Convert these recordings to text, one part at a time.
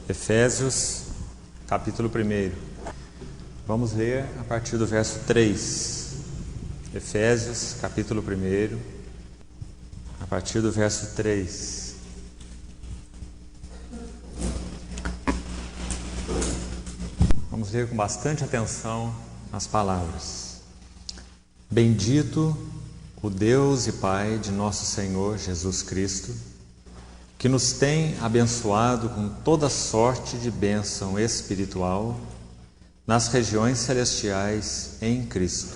Efésios, capítulo 1. Vamos ler a partir do verso 3. Efésios, capítulo 1, a partir do verso 3. Vamos ler com bastante atenção as palavras. Bendito o Deus e Pai de nosso Senhor Jesus Cristo, que nos tem abençoado com toda sorte de bênção espiritual nas regiões celestiais em Cristo,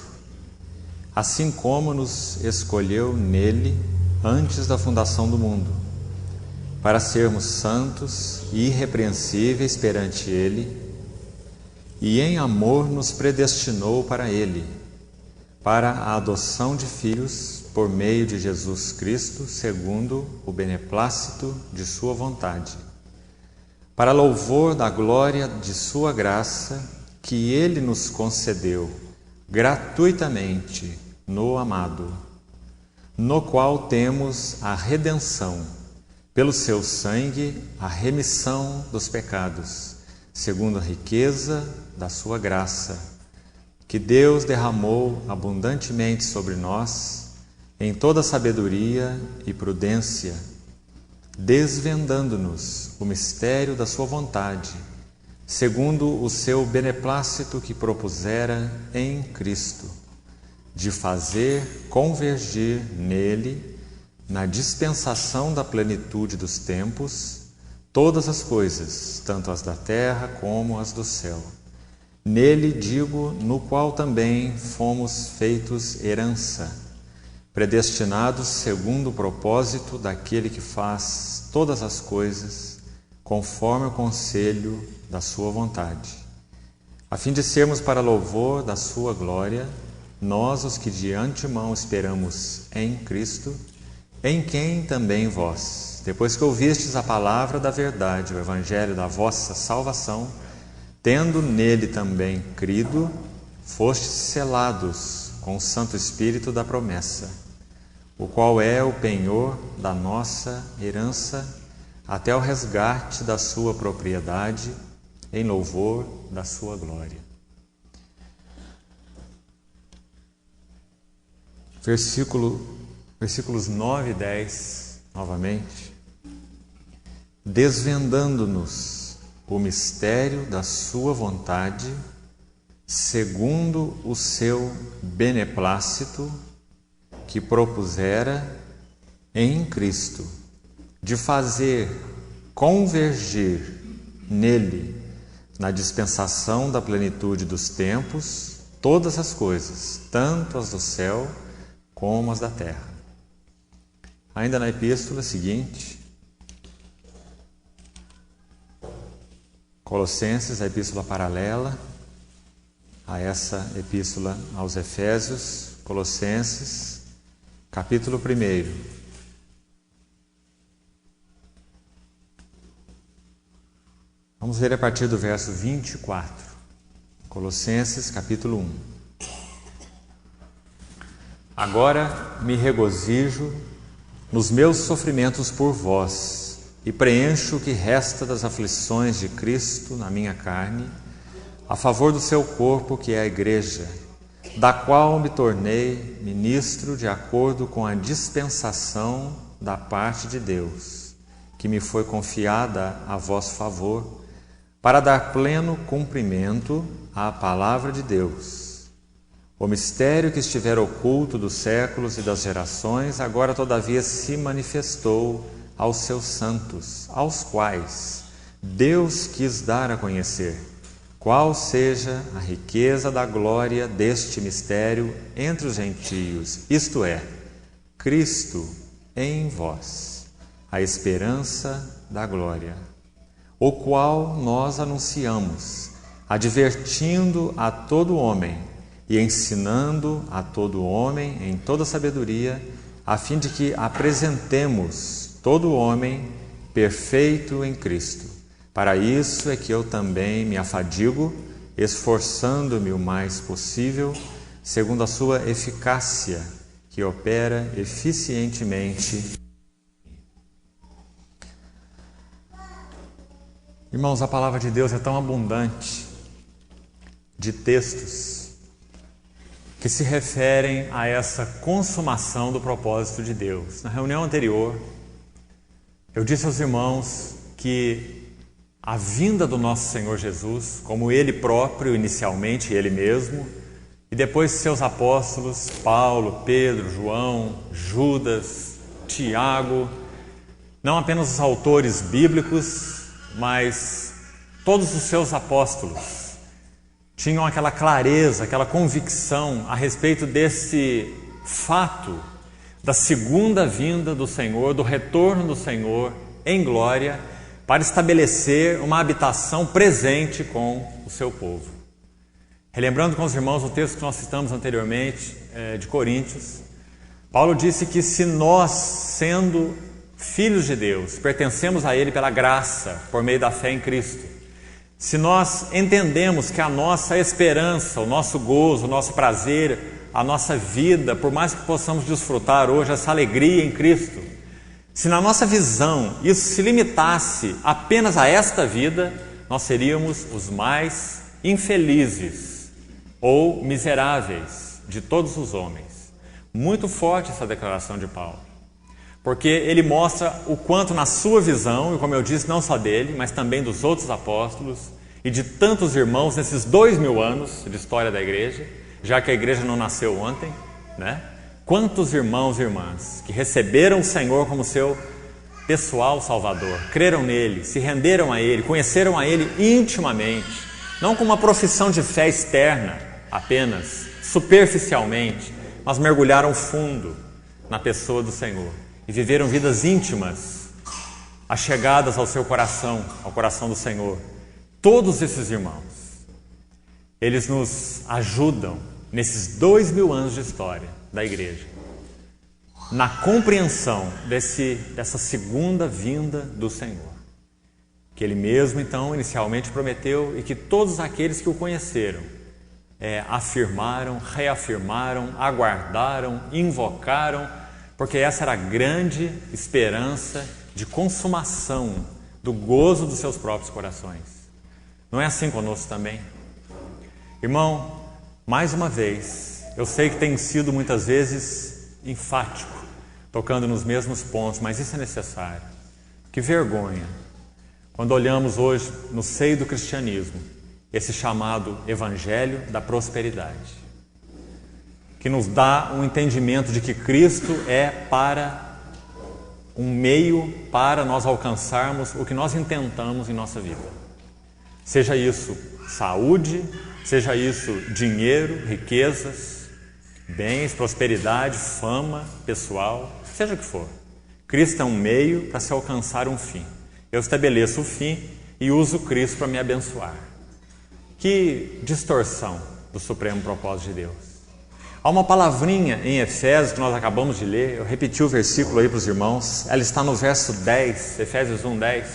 assim como nos escolheu nele antes da fundação do mundo, para sermos santos e irrepreensíveis perante ele, e em amor nos predestinou para ele, para a adoção de filhos por meio de Jesus Cristo, segundo o beneplácito de sua vontade, para louvor da glória de sua graça, que ele nos concedeu gratuitamente no amado, no qual temos a redenção, pelo seu sangue, a remissão dos pecados, segundo a riqueza da sua graça, que Deus derramou abundantemente sobre nós, em toda sabedoria e prudência, desvendando-nos o mistério da sua vontade, segundo o seu beneplácito que propusera em Cristo, de fazer convergir nele, na dispensação da plenitude dos tempos, todas as coisas, tanto as da terra como as do céu. Nele, digo, no qual também fomos feitos herança, predestinados segundo o propósito daquele que faz todas as coisas, conforme o conselho da sua vontade, a fim de sermos para louvor da sua glória, nós os que de antemão esperamos em Cristo, em quem também vós, depois que ouvistes a palavra da verdade, o evangelho da vossa salvação, tendo nele também crido, fostes selados com o Santo Espírito da promessa, o qual é o penhor da nossa herança, até o resgate da sua propriedade, em louvor da sua glória. Versículos 9 e 10, novamente. Desvendando-nos o mistério da sua vontade, segundo o seu beneplácito, que propusera em Cristo, de fazer convergir nele, na dispensação da plenitude dos tempos, todas as coisas, tanto as do céu como as da terra. Ainda na epístola seguinte, Colossenses, a epístola paralela a essa epístola aos Efésios, Colossenses, capítulo 1. Vamos ver a partir do verso 24. Colossenses, capítulo 1. Agora me regozijo nos meus sofrimentos por vós, e preencho o que resta das aflições de Cristo na minha carne, a favor do seu corpo, que é a igreja, da qual me tornei ministro de acordo com a dispensação da parte de Deus, que me foi confiada a vosso favor, para dar pleno cumprimento à palavra de Deus. O mistério que estivera oculto dos séculos e das gerações, agora todavia se manifestou aos seus santos, aos quais Deus quis dar a conhecer qual seja a riqueza da glória deste mistério entre os gentios, isto é, Cristo em vós, a esperança da glória, o qual nós anunciamos, advertindo a todo homem e ensinando a todo homem em toda sabedoria, a fim de que apresentemos todo homem perfeito em Cristo. Para isso é que eu também me afadigo, esforçando-me o mais possível, segundo a sua eficácia, que opera eficientemente Irmãos, a palavra de Deus é tão abundante de textos que se referem a essa consumação do propósito de Deus. Na reunião anterior, eu disse aos irmãos que a vinda do nosso Senhor Jesus, como Ele próprio, inicialmente Ele mesmo, e depois seus apóstolos, Paulo, Pedro, João, Judas, Tiago, não apenas os autores bíblicos, mas todos os seus apóstolos tinham aquela clareza, aquela convicção a respeito desse fato da segunda vinda do Senhor, do retorno do Senhor em glória, para estabelecer uma habitação presente com o seu povo. Relembrando com os irmãos o texto que nós citamos anteriormente, de Coríntios, Paulo disse que se nós, sendo filhos de Deus, pertencemos a Ele pela graça, por meio da fé em Cristo, se nós entendemos que a nossa esperança, o nosso gozo, o nosso prazer, a nossa vida, por mais que possamos desfrutar hoje essa alegria em Cristo, se na nossa visão isso se limitasse apenas a esta vida, nós seríamos os mais infelizes ou miseráveis de todos os homens. Muito forte essa declaração de Paulo, porque ele mostra o quanto na sua visão, e como eu disse, não só dele, mas também dos outros apóstolos e de tantos irmãos nesses 2000 anos de história da igreja, já que a igreja não nasceu ontem, né? Quantos irmãos e irmãs que receberam o Senhor como seu pessoal Salvador, creram nele, se renderam a Ele, conheceram a Ele intimamente, não com uma profissão de fé externa, apenas superficialmente, mas mergulharam fundo na pessoa do Senhor e viveram vidas íntimas, achegadas ao seu coração, ao coração do Senhor. Todos esses irmãos, eles nos ajudam nesses 2000 anos de história da igreja, na compreensão dessa segunda vinda do Senhor, que Ele mesmo então inicialmente prometeu e que todos aqueles que o conheceram afirmaram, reafirmaram, aguardaram, invocaram, porque essa era a grande esperança de consumação do gozo dos seus próprios corações. Não é assim conosco também? Irmão, mais uma vez, eu sei que tenho sido muitas vezes enfático, tocando nos mesmos pontos, mas isso é necessário. Que vergonha quando olhamos hoje no seio do cristianismo esse chamado Evangelho da Prosperidade, que nos dá um entendimento de que Cristo é para um meio para nós alcançarmos o que nós intentamos em nossa vida. Seja isso saúde, seja isso dinheiro, riquezas, bens, prosperidade, fama pessoal, seja o que for. Cristo é um meio para se alcançar um fim. Eu estabeleço o fim e uso Cristo para me abençoar. Que distorção do supremo propósito de Deus. Há uma palavrinha em Efésios que nós acabamos de ler, eu repeti o versículo aí para os irmãos, ela está no verso 10, Efésios 1:10,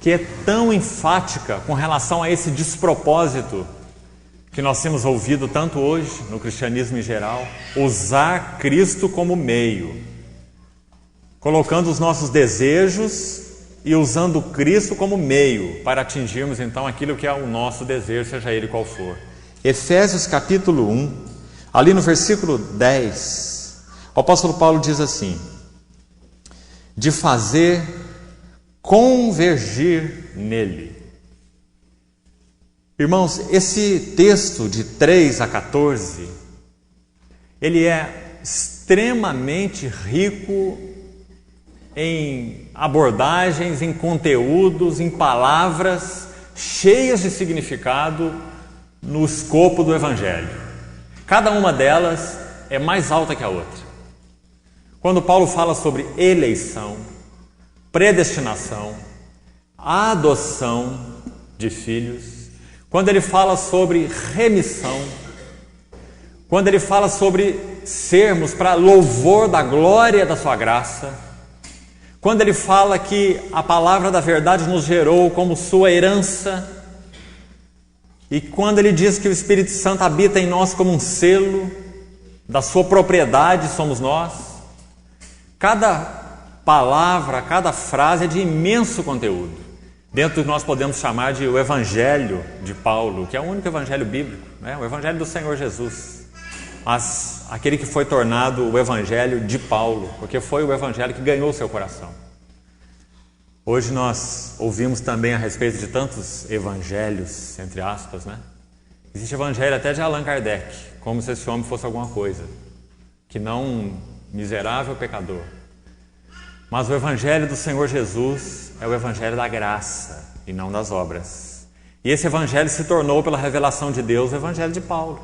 que é tão enfática com relação a esse despropósito que nós temos ouvido tanto hoje no cristianismo em geral, usar Cristo como meio, colocando os nossos desejos e usando Cristo como meio para atingirmos então aquilo que é o nosso desejo, seja ele qual for. Efésios capítulo 1, ali no versículo 10, o apóstolo Paulo diz assim: de fazer convergir nele. Irmãos, esse texto de 3 a 14, ele é extremamente rico em abordagens, em conteúdos, em palavras cheias de significado no escopo do Evangelho. Cada uma delas é mais alta que a outra. Quando Paulo fala sobre eleição, predestinação, adoção de filhos, quando ele fala sobre remissão, quando ele fala sobre sermos para louvor da glória da sua graça, quando ele fala que a palavra da verdade nos gerou como sua herança, e quando ele diz que o Espírito Santo habita em nós como um selo da sua propriedade, somos nós, cada palavra, cada frase é de imenso conteúdo, dentro do que nós podemos chamar de o Evangelho de Paulo, que é o único Evangelho bíblico, né? O Evangelho do Senhor Jesus, mas aquele que foi tornado o Evangelho de Paulo, porque foi o Evangelho que ganhou o seu coração. Hoje nós ouvimos também a respeito de tantos evangelhos, entre aspas, né? Existe evangelho até de Allan Kardec, como se esse homem fosse alguma coisa, que não um miserável pecador. Mas o Evangelho do Senhor Jesus é o Evangelho da graça e não das obras. E esse Evangelho se tornou, pela revelação de Deus, o Evangelho de Paulo.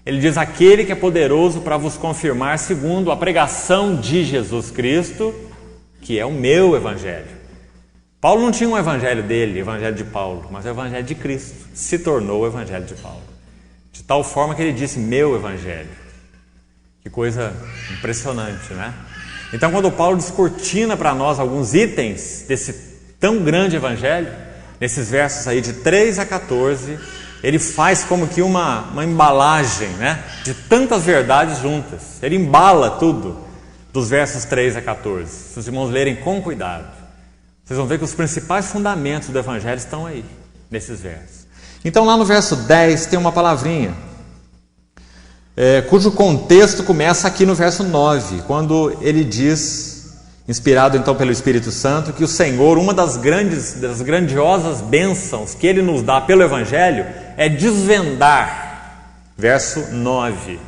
Ele diz: aquele que é poderoso para vos confirmar segundo a pregação de Jesus Cristo, que é o meu Evangelho. Paulo não tinha um Evangelho dele, o Evangelho de Paulo, mas o Evangelho de Cristo se tornou o Evangelho de Paulo. De tal forma que ele disse: meu Evangelho. Que coisa impressionante, né? Então, quando Paulo descortina para nós alguns itens desse tão grande Evangelho, nesses versos aí de 3 a 14, ele faz como que uma embalagem, né, de tantas verdades juntas. Ele embala tudo dos versos 3 a 14. Se os irmãos lerem com cuidado, vocês vão ver que os principais fundamentos do Evangelho estão aí, nesses versos. Então, lá no verso 10 tem uma palavrinha, cujo contexto começa aqui no verso 9, quando ele diz, inspirado então pelo Espírito Santo, que o Senhor, uma das grandiosas bênçãos que Ele nos dá pelo Evangelho é desvendar. Verso 9,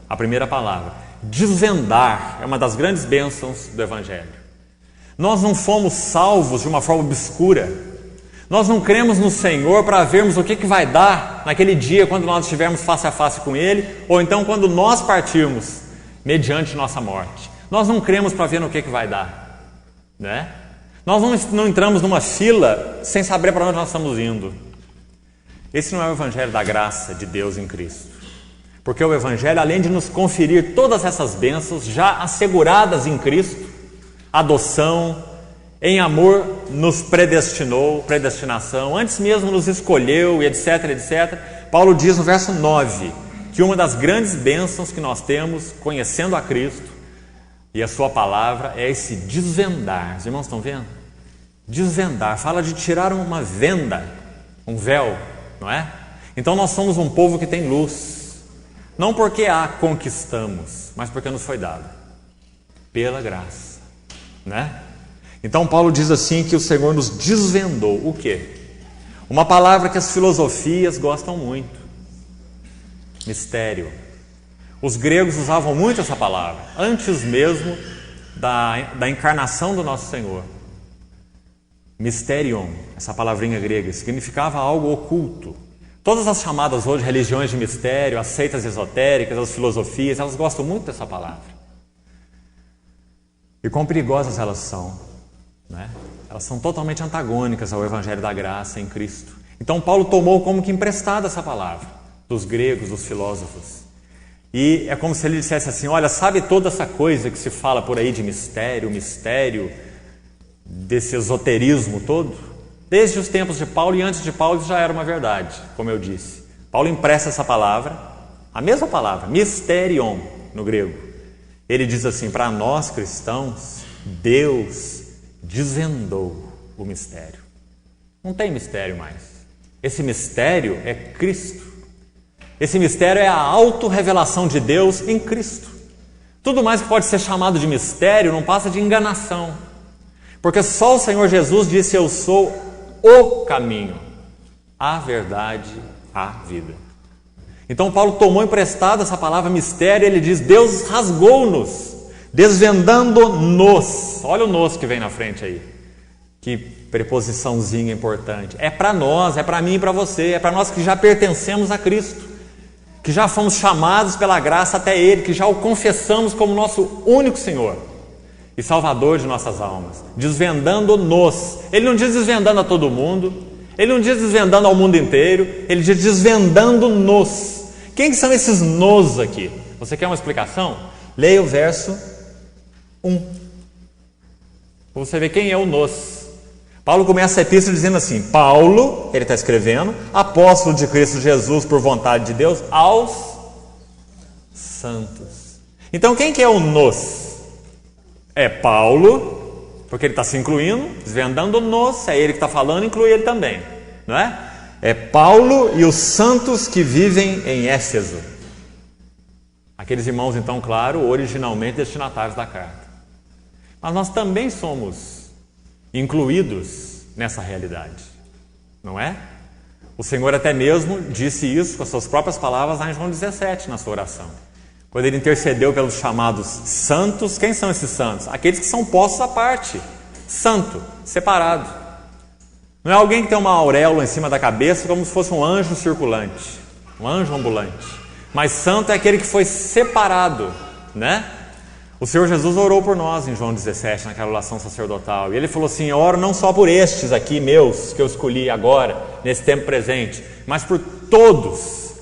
a primeira palavra. Desvendar é uma das grandes bênçãos do Evangelho. Nós não fomos salvos de uma forma obscura. Nós não cremos no Senhor para vermos o que vai dar naquele dia quando nós estivermos face a face com Ele, ou então quando nós partirmos mediante nossa morte. Nós não cremos para ver no que vai dar, né? Nós não entramos numa fila sem saber para onde nós estamos indo. Esse não é o Evangelho da graça de Deus em Cristo. Porque o Evangelho, além de nos conferir todas essas bênçãos já asseguradas em Cristo, adoção, em amor nos predestinou, predestinação, antes mesmo nos escolheu, e etc, etc. Paulo diz no verso 9, que uma das grandes bênçãos que nós temos, conhecendo a Cristo e a sua palavra, é esse desvendar. Os irmãos estão vendo? Desvendar, fala de tirar uma venda, um véu, não é? Então nós somos um povo que tem luz, não porque a conquistamos, mas porque nos foi dada, pela graça, né? Então Paulo diz assim que o Senhor nos desvendou o quê? Uma palavra que as filosofias gostam muito: mistério. Os gregos usavam muito essa palavra, antes mesmo da encarnação do nosso Senhor. Mysterion, essa palavrinha grega, significava algo oculto. Todas as chamadas hoje religiões de mistério, as seitas esotéricas, as filosofias, elas gostam muito dessa palavra. E quão perigosas elas são, né? Elas são totalmente antagônicas ao Evangelho da graça em Cristo. Então Paulo tomou como que emprestada essa palavra dos gregos, dos filósofos. E é como se ele dissesse assim: olha, sabe toda essa coisa que se fala por aí de mistério, desse esoterismo todo? Desde os tempos de Paulo e antes de Paulo isso já era uma verdade, como eu disse. Paulo empresta essa palavra, a mesma palavra, mysterion no grego. Ele diz assim: para nós cristãos, Deus desvendou o mistério. Não tem mistério mais. Esse mistério é Cristo. Esse mistério é a autorrevelação de Deus em Cristo. Tudo mais que pode ser chamado de mistério não passa de enganação. Porque só o Senhor Jesus disse: eu sou o caminho, a verdade, a vida. Então Paulo tomou emprestada essa palavra mistério, ele diz: Deus rasgou-nos, desvendando-nos. Olha o nos que vem na frente aí. Que preposiçãozinha importante. É para nós, é para mim e para você, é para nós que já pertencemos a Cristo, que já fomos chamados pela graça até Ele, que já o confessamos como nosso único Senhor e Salvador de nossas almas. Desvendando-nos. Ele não diz desvendando a todo mundo, ele não diz desvendando ao mundo inteiro, ele diz desvendando-nos. Quem são esses nos aqui? Você quer uma explicação? Leia o verso 1. Para você ver quem é o nos. Paulo começa a epístola dizendo assim: Paulo, ele está escrevendo, apóstolo de Cristo Jesus por vontade de Deus, aos santos. Então quem que é o nos? É Paulo porque ele está se incluindo, desvendando-nos, é ele que está falando, inclui ele também, não é? É Paulo e os santos que vivem em Éfeso. Aqueles irmãos, então, claro, originalmente destinatários da carta. Mas nós também somos incluídos nessa realidade, não é? O Senhor até mesmo disse isso com as suas próprias palavras lá em João 17, na sua oração. Quando ele intercedeu pelos chamados santos, quem são esses santos? Aqueles que são postos à parte. Santo, separado. Não é alguém que tem uma auréola em cima da cabeça como se fosse um anjo circulante, um anjo ambulante. Mas santo é aquele que foi separado, né? O Senhor Jesus orou por nós em João 17, naquela oração sacerdotal. E ele falou assim: eu oro não só por estes aqui meus, que eu escolhi agora, nesse tempo presente, mas por todos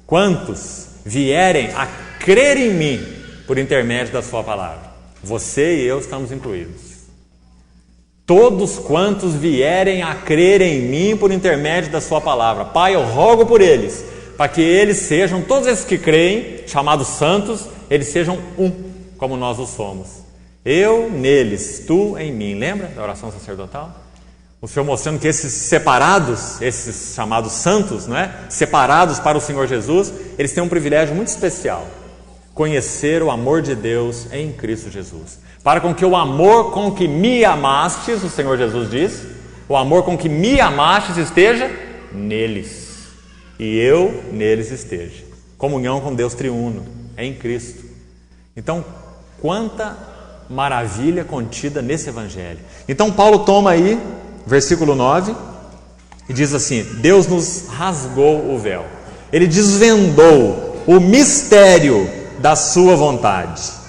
quantos vierem a crer em mim por intermédio da sua palavra. Você e eu estamos incluídos. Todos quantos vierem a crer em mim por intermédio da sua palavra. Pai, eu rogo por eles, para que eles sejam, todos esses que creem, chamados santos, eles sejam um, como nós o somos. Eu neles, tu em mim. Lembra da oração sacerdotal? O Senhor mostrando que esses separados, esses chamados santos, não é? Separados para o Senhor Jesus, eles têm um privilégio muito especial: conhecer o amor de Deus em Cristo Jesus. Para com que o amor com que me amastes, o Senhor Jesus diz, o amor com que me amastes esteja neles, e eu neles esteja. Comunhão com Deus triuno, em Cristo. Então, quanta maravilha contida nesse Evangelho. Então Paulo toma aí, versículo 9, e diz assim: Deus nos rasgou o véu. Ele desvendou o mistério da sua vontade.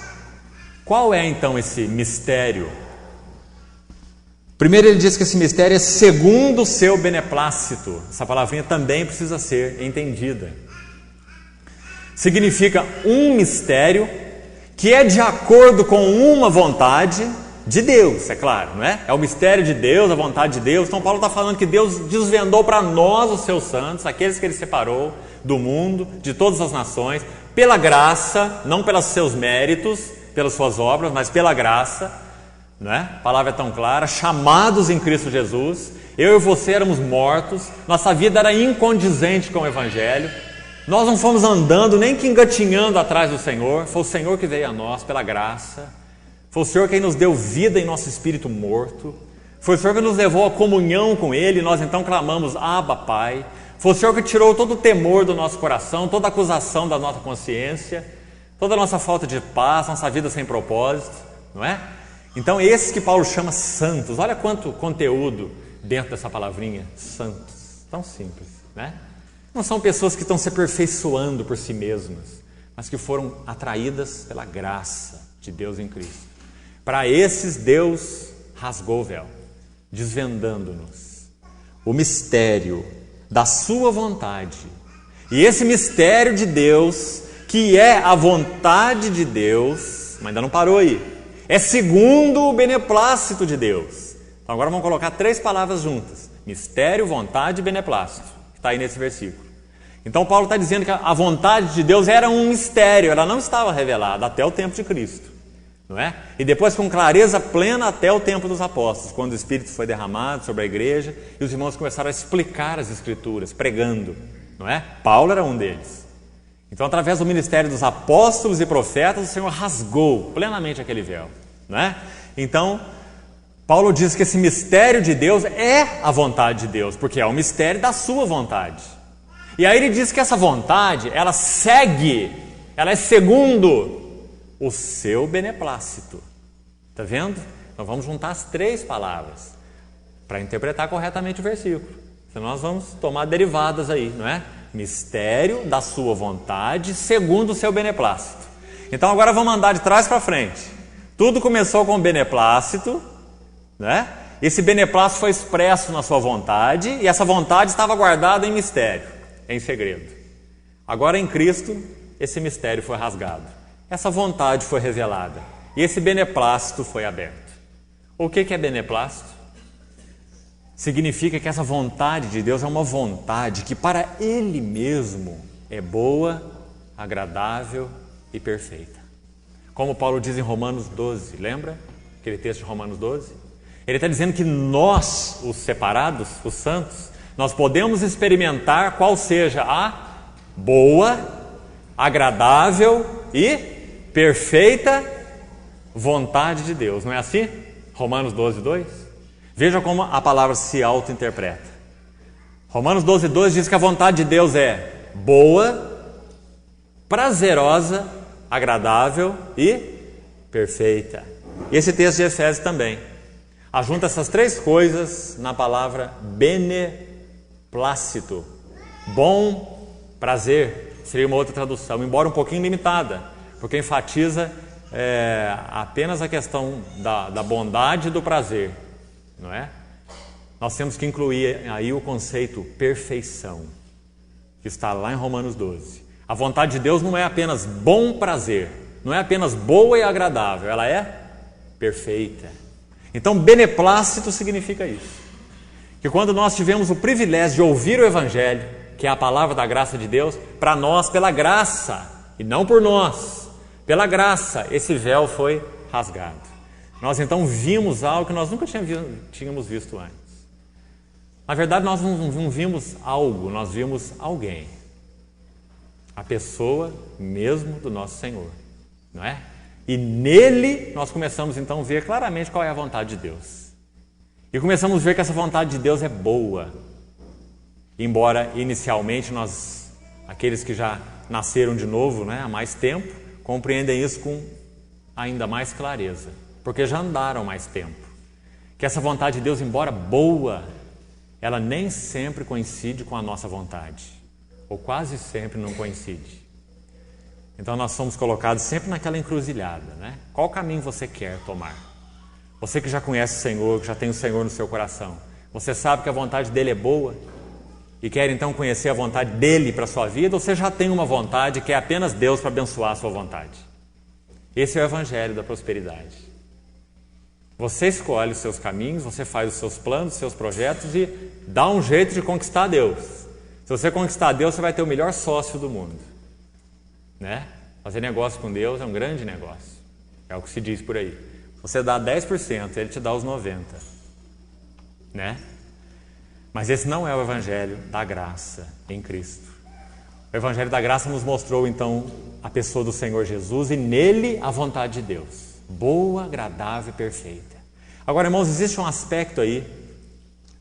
Qual é então esse mistério? Primeiro ele diz que esse mistério é segundo o seu beneplácito. Essa palavrinha também precisa ser entendida. Significa um mistério que é de acordo com uma vontade de Deus, é claro, não é? É o mistério de Deus, a vontade de Deus. Então Paulo está falando que Deus desvendou para nós, os seus santos, aqueles que ele separou do mundo, de todas as nações, pela graça, não pelos seus méritos, pelas suas obras, mas pela graça, não é? A palavra é tão clara, chamados em Cristo Jesus. Eu e você éramos mortos, nossa vida era incondizente com o Evangelho, nós não fomos andando nem que engatinhando atrás do Senhor, foi o Senhor que veio a nós pela graça, foi o Senhor quem nos deu vida em nosso espírito morto, foi o Senhor que nos levou à comunhão com Ele, e nós então clamamos: Abba, Pai. Foi o Senhor que tirou todo o temor do nosso coração, toda a acusação da nossa consciência, toda a nossa falta de paz, nossa vida sem propósito, não é? Então esses que Paulo chama santos, olha quanto conteúdo dentro dessa palavrinha, santos, tão simples, né? Não são pessoas que estão se aperfeiçoando por si mesmas, mas que foram atraídas pela graça de Deus em Cristo. Para esses Deus rasgou o véu, desvendando-nos o mistério da sua vontade. E esse mistério de Deus, que é a vontade de Deus, mas ainda não parou aí, é segundo o beneplácito de Deus. Então agora vamos colocar 3 palavras juntas: mistério, vontade e beneplácito, que está aí nesse versículo. Então Paulo está dizendo que a vontade de Deus era um mistério, ela não estava revelada até o tempo de Cristo, não é? E depois com clareza plena até o tempo dos apóstolos, quando o Espírito foi derramado sobre a igreja e os irmãos começaram a explicar as Escrituras, pregando, não é? Paulo era um deles. Então, através do ministério dos apóstolos e profetas, o Senhor rasgou plenamente aquele véu, não é? Então, Paulo diz que esse mistério de Deus é a vontade de Deus, porque é o mistério da sua vontade. E aí ele diz que essa vontade, ela segue, ela é segundo o seu beneplácito. Está vendo? Então vamos juntar as 3 palavras para interpretar corretamente o versículo. Senão nós vamos tomar derivadas aí, não é? Mistério da sua vontade segundo o seu beneplácito. Então agora vamos andar de trás para frente. Tudo começou com o beneplácito, né? Esse beneplácito foi expresso na sua vontade, e essa vontade estava guardada em mistério, em segredo. Agora em Cristo, esse mistério foi rasgado. Essa vontade foi revelada e esse beneplácito foi aberto. O que é beneplácito? Significa que essa vontade de Deus é uma vontade que para Ele mesmo é boa, agradável e perfeita. Como Paulo diz em Romanos 12, lembra? Aquele texto de Romanos 12? Ele está dizendo que nós, os separados, os santos, nós podemos experimentar qual seja a boa, agradável e perfeita vontade de Deus. Não é assim? Romanos 12, 2. Veja como a palavra se auto-interpreta. Romanos 12, 2 diz que a vontade de Deus é boa, prazerosa, agradável e perfeita. E esse texto de Efésios também ajunta essas três coisas na palavra beneplácito. Bom, prazer, seria uma outra tradução, embora um pouquinho limitada, porque enfatiza apenas a questão da bondade e do prazer, não é? Nós temos que incluir aí o conceito perfeição, que está lá em Romanos 12. A vontade de Deus não é apenas bom prazer, não é apenas boa e agradável, ela é perfeita. Então, beneplácito significa isso. Que quando nós tivemos o privilégio de ouvir o Evangelho, que é a palavra da graça de Deus, para nós, pela graça, e não por nós, pela graça, esse véu foi rasgado. Nós então vimos algo que nós nunca tínhamos visto antes. Na verdade, nós não vimos algo, nós vimos alguém. A pessoa mesmo do nosso Senhor, não é? E nele nós começamos então a ver claramente qual é a vontade de Deus. E começamos a ver que essa vontade de Deus é boa. Embora inicialmente nós, aqueles que já nasceram de novo, né, há mais tempo, compreendem isso com ainda mais clareza, porque já andaram mais tempo. Que essa vontade de Deus, embora boa, ela nem sempre coincide com a nossa vontade, ou quase sempre não coincide. Então nós somos colocados sempre naquela encruzilhada, né? Qual caminho você quer tomar? Você que já conhece o Senhor, que já tem o Senhor no seu coração, você sabe que a vontade dele é boa e quer então conhecer a vontade dele para a sua vida, ou você já tem uma vontade que é apenas Deus para abençoar a sua vontade? Esse é o Evangelho da prosperidade. Você escolhe os seus caminhos, você faz os seus planos, os seus projetos e dá um jeito de conquistar Deus. Se você conquistar Deus, você vai ter o melhor sócio do mundo, né? Fazer negócio com Deus é um grande negócio. É o que se diz por aí. Você dá 10%, Ele te dá os 90%, né? Mas esse não é o Evangelho da graça em Cristo. O Evangelho da graça nos mostrou então a pessoa do Senhor Jesus e nele a vontade de Deus. Boa, agradável e perfeita. Agora, irmãos, existe um aspecto aí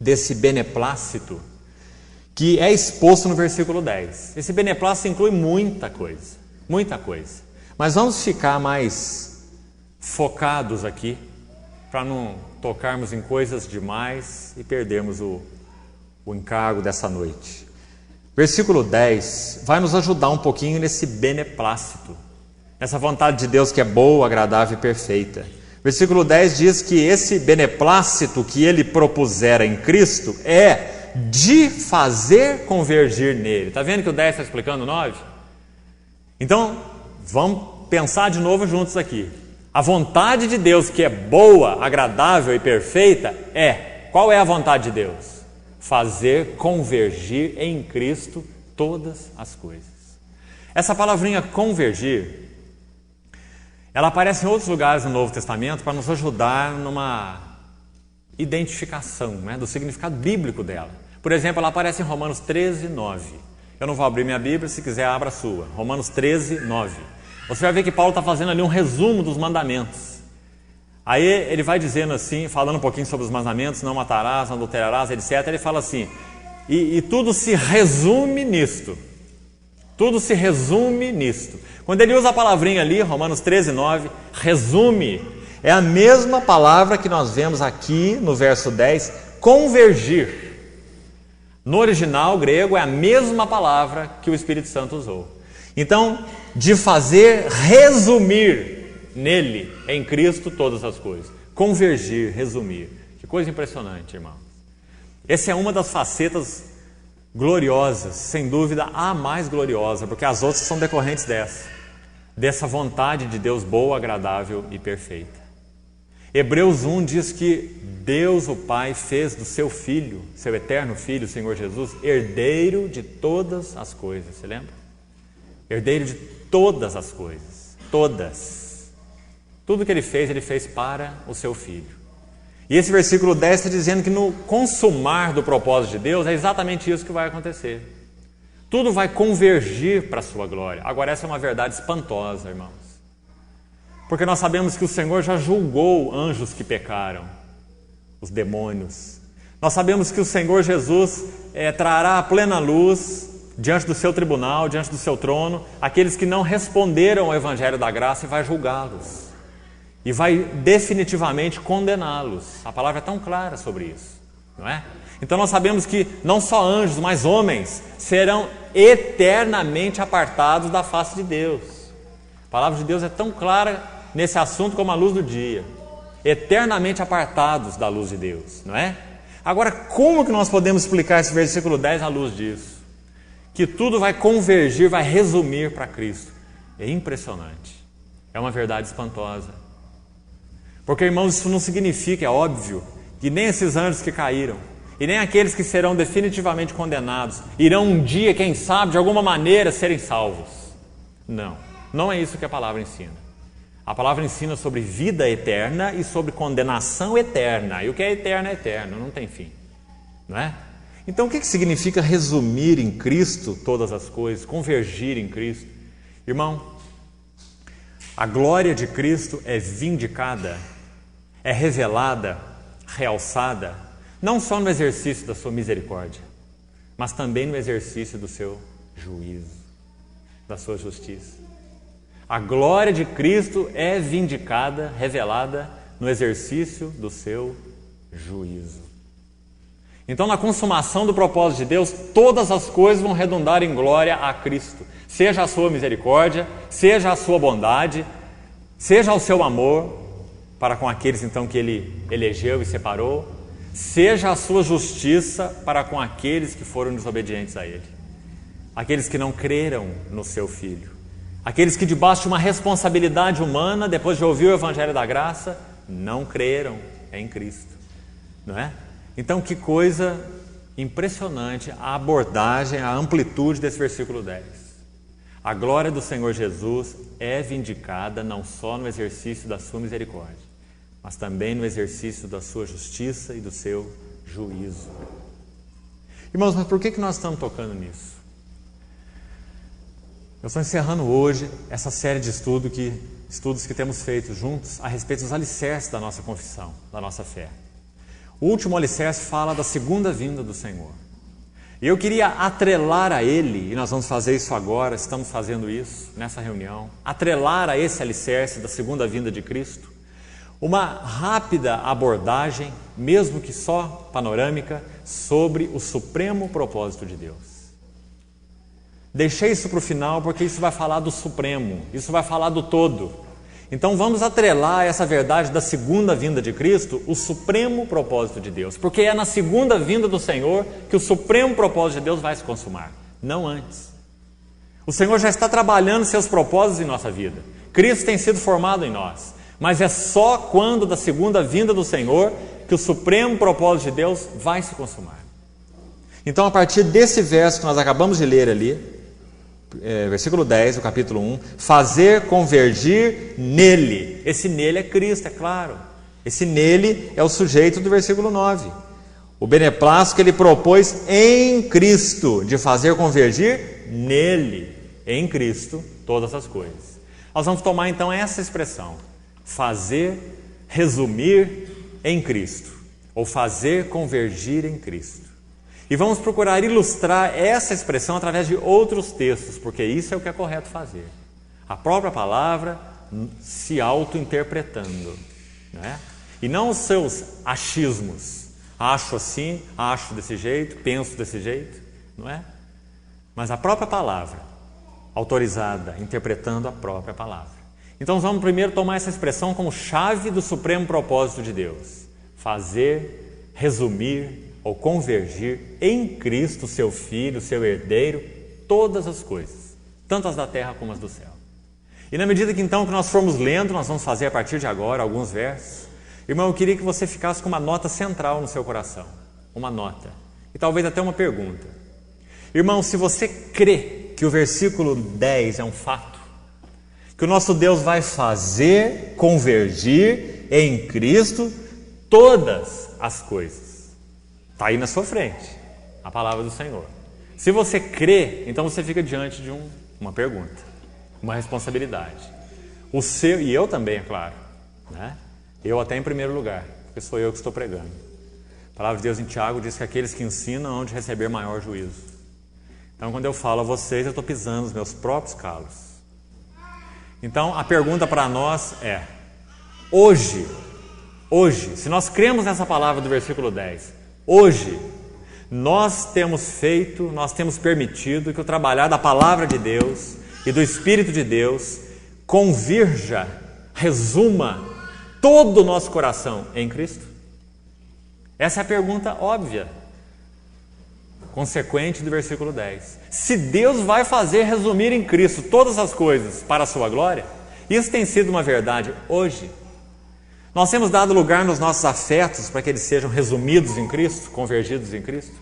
desse beneplácito que é exposto no versículo 10. Esse beneplácito inclui muita coisa, muita coisa. Mas vamos ficar mais focados aqui para não tocarmos em coisas demais e perdermos o encargo dessa noite. Versículo 10 vai nos ajudar um pouquinho nesse beneplácito, essa vontade de Deus que é boa, agradável e perfeita. Versículo 10 diz que esse beneplácito que ele propusera em Cristo é de fazer convergir nele. Está vendo que o 10 está explicando o 9? Então, vamos pensar de novo juntos aqui. A vontade de Deus que é boa, agradável e perfeita qual é a vontade de Deus? Fazer convergir em Cristo todas as coisas. Essa palavrinha convergir, ela aparece em outros lugares no Novo Testamento para nos ajudar numa identificação, né, do significado bíblico dela. Por exemplo, ela aparece em Romanos 13, 9. Eu não vou abrir minha Bíblia, se quiser abra a sua. Romanos 13, 9. Você vai ver que Paulo está fazendo ali um resumo dos mandamentos. Aí ele vai dizendo assim, falando um pouquinho sobre os mandamentos, não matarás, não adulterarás, etc. Ele fala assim, e tudo se resume nisto. Tudo se resume nisto. Quando ele usa a palavrinha ali, Romanos 13, 9, resume, é a mesma palavra que nós vemos aqui no verso 10, convergir. No original grego é a mesma palavra que o Espírito Santo usou. Então, de fazer resumir nele, em Cristo, todas as coisas. Convergir, resumir. Que coisa impressionante, irmãos. Essa é uma das facetas gloriosas, sem dúvida a mais gloriosa, porque as outras são decorrentes dessa vontade de Deus boa, agradável e perfeita. Hebreus 1 diz que Deus, o Pai, fez do seu Filho, seu eterno Filho, o Senhor Jesus, herdeiro de todas as coisas. Você lembra? Herdeiro de todas as coisas. Todas. Tudo que ele fez para o seu Filho. E esse versículo 10 está dizendo que no consumar do propósito de Deus é exatamente isso que vai acontecer. Tudo vai convergir para a sua glória. Agora, essa é uma verdade espantosa, irmãos. Porque nós sabemos que o Senhor já julgou anjos que pecaram, os demônios. Nós sabemos que o Senhor Jesus trará a plena luz diante do seu tribunal, diante do seu trono, aqueles que não responderam ao Evangelho da Graça, e vai julgá-los. E vai definitivamente condená-los. A palavra é tão clara sobre isso, não é? Então nós sabemos que não só anjos, mas homens serão eternamente apartados da face de Deus. A palavra de Deus é tão clara nesse assunto como a luz do dia. Eternamente apartados da luz de Deus, não é? Agora, como que nós podemos explicar esse versículo 10 à luz disso? Que tudo vai convergir, vai resumir para Cristo. É impressionante. É uma verdade espantosa. Porque, irmãos, isso não significa, é óbvio, que nem esses anjos que caíram, e nem aqueles que serão definitivamente condenados, irão um dia, quem sabe, de alguma maneira, serem salvos. Não, não é isso que a palavra ensina. A palavra ensina sobre vida eterna e sobre condenação eterna. E o que é eterno é eterno, não tem fim, não é? Então, o que significa resumir em Cristo todas as coisas, convergir em Cristo? Irmão, a glória de Cristo é vindicada, é revelada, realçada, não só no exercício da sua misericórdia, mas também no exercício do seu juízo, da sua justiça. A glória de Cristo é vindicada, revelada no exercício do seu juízo. Então, na consumação do propósito de Deus, todas as coisas vão redundar em glória a Cristo. Seja a sua misericórdia, seja a sua bondade, seja o seu amor para com aqueles então que Ele elegeu e separou, seja a sua justiça para com aqueles que foram desobedientes a Ele, aqueles que não creram no seu Filho, aqueles que debaixo de uma responsabilidade humana, depois de ouvir o Evangelho da Graça, não creram em Cristo, não é? Então, que coisa impressionante a abordagem, a amplitude desse versículo 10. A glória do Senhor Jesus é vindicada não só no exercício da sua misericórdia, mas também no exercício da sua justiça e do seu juízo. Irmãos, mas por que nós estamos tocando nisso? Eu estou encerrando hoje essa série de estudos que temos feito juntos a respeito dos alicerces da nossa confissão, da nossa fé. O último alicerce fala da segunda vinda do Senhor. E eu queria atrelar a ele, e nós vamos fazer isso agora, estamos fazendo isso nessa reunião, atrelar a esse alicerce da segunda vinda de Cristo, uma rápida abordagem, mesmo que só panorâmica, sobre o supremo propósito de Deus. Deixei isso para o final porque isso vai falar do supremo, isso vai falar do todo. Então vamos atrelar essa verdade da segunda vinda de Cristo, o supremo propósito de Deus, porque é na segunda vinda do Senhor que o supremo propósito de Deus vai se consumar, não antes. O Senhor já está trabalhando seus propósitos em nossa vida, Cristo tem sido formado em nós, mas é só quando da segunda vinda do Senhor que o supremo propósito de Deus vai se consumar. Então, a partir desse verso que nós acabamos de ler ali, versículo 10 do capítulo 1, fazer convergir nele. Esse nele é Cristo, é claro. Esse nele é o sujeito do versículo 9. O beneplácito que ele propôs em Cristo, de fazer convergir nele, em Cristo, todas as coisas. Nós vamos tomar então essa expressão, fazer, resumir em Cristo, ou fazer convergir em Cristo. E vamos procurar ilustrar essa expressão através de outros textos, porque isso é o que é correto fazer. A própria palavra se auto-interpretando, né? E não os seus achismos. Acho assim, acho desse jeito, penso desse jeito, não é? Mas a própria palavra, autorizada, interpretando a própria palavra. Então vamos primeiro tomar essa expressão como chave do supremo propósito de Deus. Fazer, resumir, ou convergir em Cristo, seu Filho, seu herdeiro, todas as coisas, tanto as da terra como as do céu. E na medida que então que nós formos lendo, nós vamos fazer a partir de agora alguns versos. Irmão, eu queria que você ficasse com uma nota central no seu coração, uma nota, e talvez até uma pergunta. Irmão, se você crê que o versículo 10 é um fato, que o nosso Deus vai fazer convergir em Cristo todas as coisas. Está aí na sua frente, a palavra do Senhor. Se você crê, então você fica diante de uma pergunta, uma responsabilidade. E eu também, é claro, né? Eu até em primeiro lugar, porque sou eu que estou pregando. A palavra de Deus em Tiago diz que aqueles que ensinam hão de receber maior juízo. Então, quando eu falo a vocês, eu estou pisando nos meus próprios calos. Então, a pergunta para nós é: hoje, se nós cremos nessa palavra do versículo 10, hoje, nós temos permitido que o trabalhar da palavra de Deus e do Espírito de Deus convirja, resuma todo o nosso coração em Cristo? Essa é a pergunta óbvia, consequente do versículo 10. Se Deus vai fazer resumir em Cristo todas as coisas para a sua glória, isso tem sido uma verdade hoje. Nós temos dado lugar nos nossos afetos para que eles sejam resumidos em Cristo, convergidos em Cristo.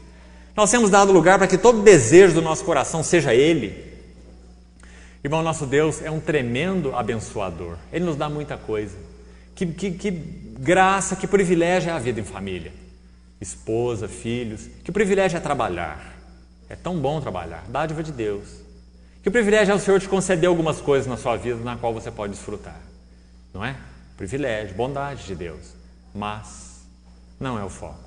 Nós temos dado lugar para que todo desejo do nosso coração seja Ele. Irmão, nosso Deus é um tremendo abençoador. Ele nos dá muita coisa. Que graça, que privilégio é a vida em família. Esposa, filhos. Que privilégio é trabalhar. É tão bom trabalhar. Dádiva de Deus. Que privilégio é o Senhor te conceder algumas coisas na sua vida na qual você pode desfrutar. Não é? Privilégio, bondade de Deus. Mas não é o foco.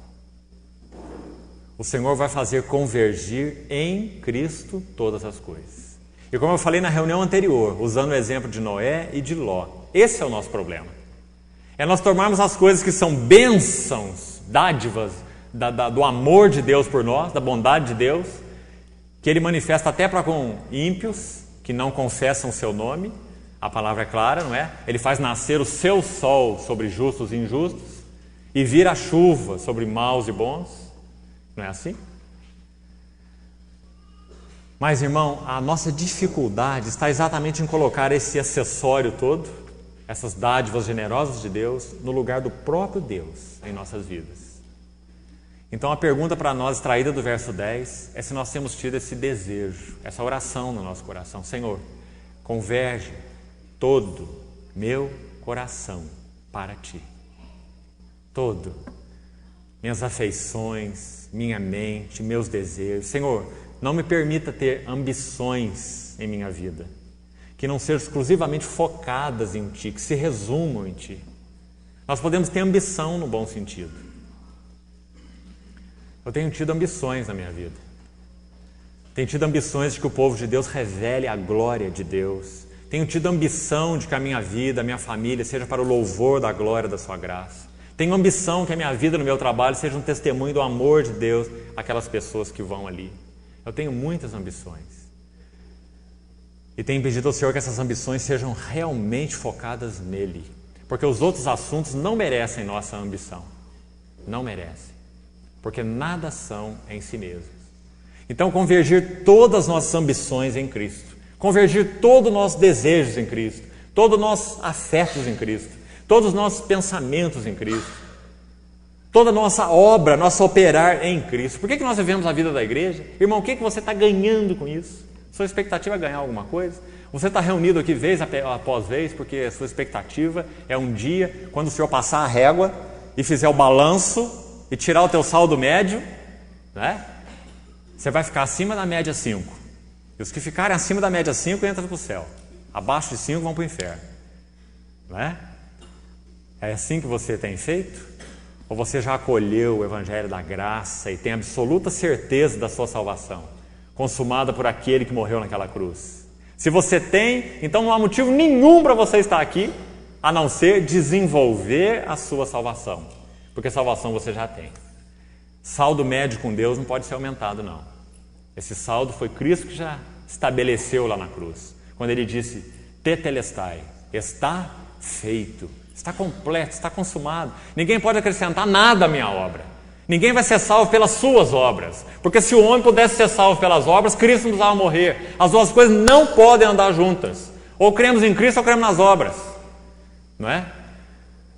O Senhor vai fazer convergir em Cristo todas as coisas. E como eu falei na reunião anterior, usando o exemplo de Noé e de Ló, esse é o nosso problema. É nós tomarmos as coisas que são bênçãos, dádivas do amor de Deus por nós, da bondade de Deus, que Ele manifesta até para com ímpios, que não confessam o seu nome, a palavra é clara, não é? Ele faz nascer o seu sol sobre justos e injustos, e vira a chuva sobre maus e bons, não é assim? Mas, irmão, a nossa dificuldade está exatamente em colocar esse acessório todo, essas dádivas generosas de Deus, no lugar do próprio Deus em nossas vidas. Então, a pergunta para nós, extraída do verso 10, é se nós temos tido esse desejo, essa oração no nosso coração. Senhor, converge todo meu coração para Ti. Todo. Minhas afeições, minha mente, meus desejos. Senhor, não me permita ter ambições em minha vida, que não sejam exclusivamente focadas em Ti, que se resumam em Ti. Nós podemos ter ambição no bom sentido. Eu tenho tido ambições na minha vida. Tenho tido ambições de que o povo de Deus revele a glória de Deus. Tenho tido ambição de que a minha vida, a minha família seja para o louvor da glória da Sua graça. Tenho ambição que a minha vida no meu trabalho seja um testemunho do amor de Deus àquelas pessoas que vão ali. Eu tenho muitas ambições. E tenho pedido ao Senhor que essas ambições sejam realmente focadas nele. Porque os outros assuntos não merecem nossa ambição. Não merecem. Porque nada são em si mesmos. Então, convergir todas as nossas ambições em Cristo. Convergir todos os nossos desejos em Cristo. Todos os nossos afetos em Cristo. Todos os nossos pensamentos em Cristo. Toda a nossa obra, nosso operar em Cristo. Por que nós vivemos a vida da igreja? Irmão, o que você está ganhando com isso? Sua expectativa é ganhar alguma coisa? Você está reunido aqui vez após vez porque a sua expectativa é um dia, quando o Senhor passar a régua e fizer o balanço e tirar o teu saldo médio, né? Você vai ficar acima da média 5. E os que ficarem acima da média 5 entram para o céu. Abaixo de 5 vão para o inferno. Não é? É assim que você tem feito? Ou você já acolheu o Evangelho da graça e tem absoluta certeza da sua salvação, consumada por aquele que morreu naquela cruz? Se você tem, então não há motivo nenhum para você estar aqui, a não ser desenvolver a sua salvação, porque salvação você já tem. Saldo médio com Deus não pode ser aumentado, não. Esse saldo foi Cristo que já estabeleceu lá na cruz, quando Ele disse, tetelestai, está feito. Está completo, está consumado. Ninguém pode acrescentar nada à minha obra. Ninguém vai ser salvo pelas suas obras. Porque se o homem pudesse ser salvo pelas obras, Cristo não precisava morrer. As duas coisas não podem andar juntas. Ou cremos em Cristo ou cremos nas obras. Não é?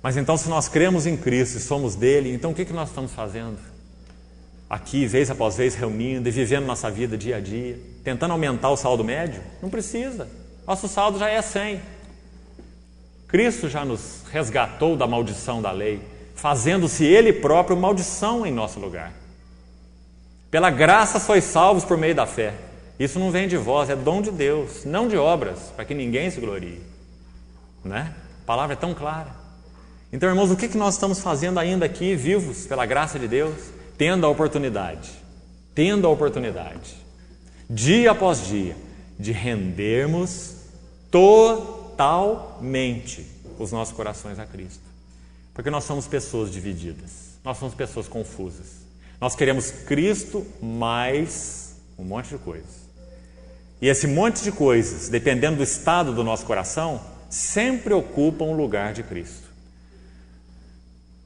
Mas então, se nós cremos em Cristo e somos dele, então o que nós estamos fazendo? Aqui, vez após vez, reunindo e vivendo nossa vida dia a dia, tentando aumentar o saldo médio? Não precisa. Nosso saldo já é 100. Cristo já nos resgatou da maldição da lei, fazendo-se Ele próprio maldição em nosso lugar. Pela graça sois salvos por meio da fé. Isso não vem de vós, é dom de Deus, não de obras, para que ninguém se glorie. Né? A palavra é tão clara. Então, irmãos, o que nós estamos fazendo ainda aqui, vivos pela graça de Deus? Tendo a oportunidade, dia após dia, de rendermos totalmente os nossos corações a Cristo. Porque nós somos pessoas divididas, nós somos pessoas confusas. Nós queremos Cristo mais um monte de coisas. E esse monte de coisas, dependendo do estado do nosso coração, sempre ocupam o lugar de Cristo.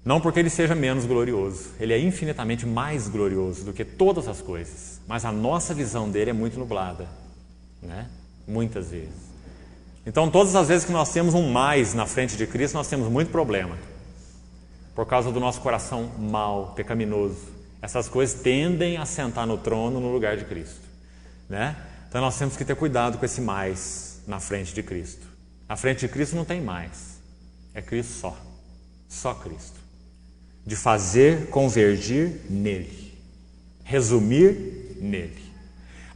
Não porque Ele seja menos glorioso, Ele é infinitamente mais glorioso do que todas as coisas, mas a nossa visão dele é muito nublada, né? Muitas vezes. Então, todas as vezes que nós temos um mais na frente de Cristo, nós temos muito problema, por causa do nosso coração mau, pecaminoso. Essas coisas tendem a sentar no trono no lugar de Cristo, né? Então, nós temos que ter cuidado com esse mais na frente de Cristo. Na frente de Cristo não tem mais, é Cristo só Cristo. De fazer convergir nele, resumir nele.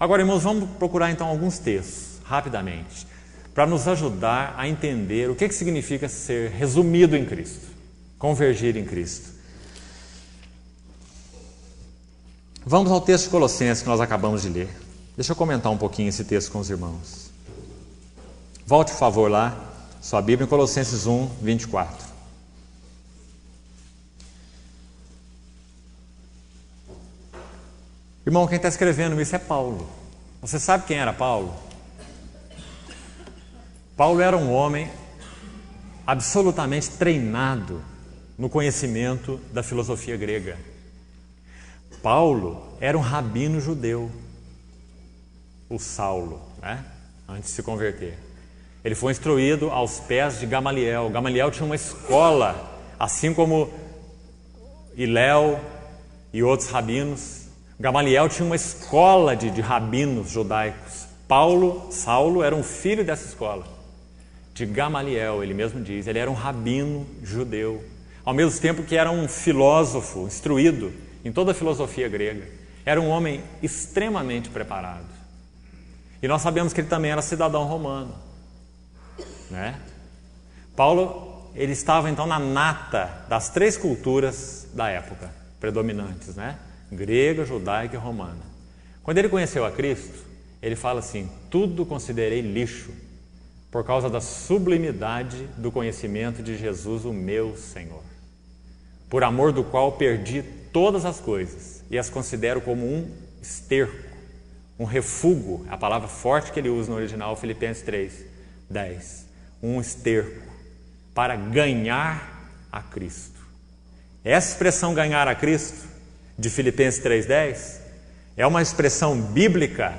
Agora, irmãos, vamos procurar então alguns textos, rapidamente, para nos ajudar a entender o que significa ser resumido em Cristo, convergir em Cristo. Vamos ao texto de Colossenses que nós acabamos de ler. Deixa eu comentar um pouquinho esse texto com os irmãos. Volte, por favor, lá, sua Bíblia, em Colossenses 1, 24. Irmão, quem está escrevendo isso é Paulo. Você sabe quem era Paulo? Paulo era um homem absolutamente treinado no conhecimento da filosofia grega. Paulo era um rabino judeu, o Saulo, né? Antes de se converter. Ele foi instruído aos pés de Gamaliel. Gamaliel tinha uma escola, assim como Hilel e outros rabinos. Gamaliel tinha uma escola de rabinos judaicos. Saulo era um filho dessa escola, de Gamaliel, ele mesmo diz. Ele era um rabino judeu, ao mesmo tempo que era um filósofo instruído em toda a filosofia grega. Era um homem extremamente preparado. E nós sabemos que ele também era cidadão romano, né? Paulo, ele estava então na nata das três culturas da época predominantes, né? Grega, judaica e romana. Quando ele conheceu a Cristo, ele fala assim: tudo considerei lixo por causa da sublimidade do conhecimento de Jesus, o meu Senhor, por amor do qual perdi todas as coisas e as considero como um esterco, um refúgio, a palavra forte que ele usa no original, Filipenses 3:10, um esterco, para ganhar a Cristo. Essa expressão ganhar a Cristo, de Filipenses 3:10, é uma expressão bíblica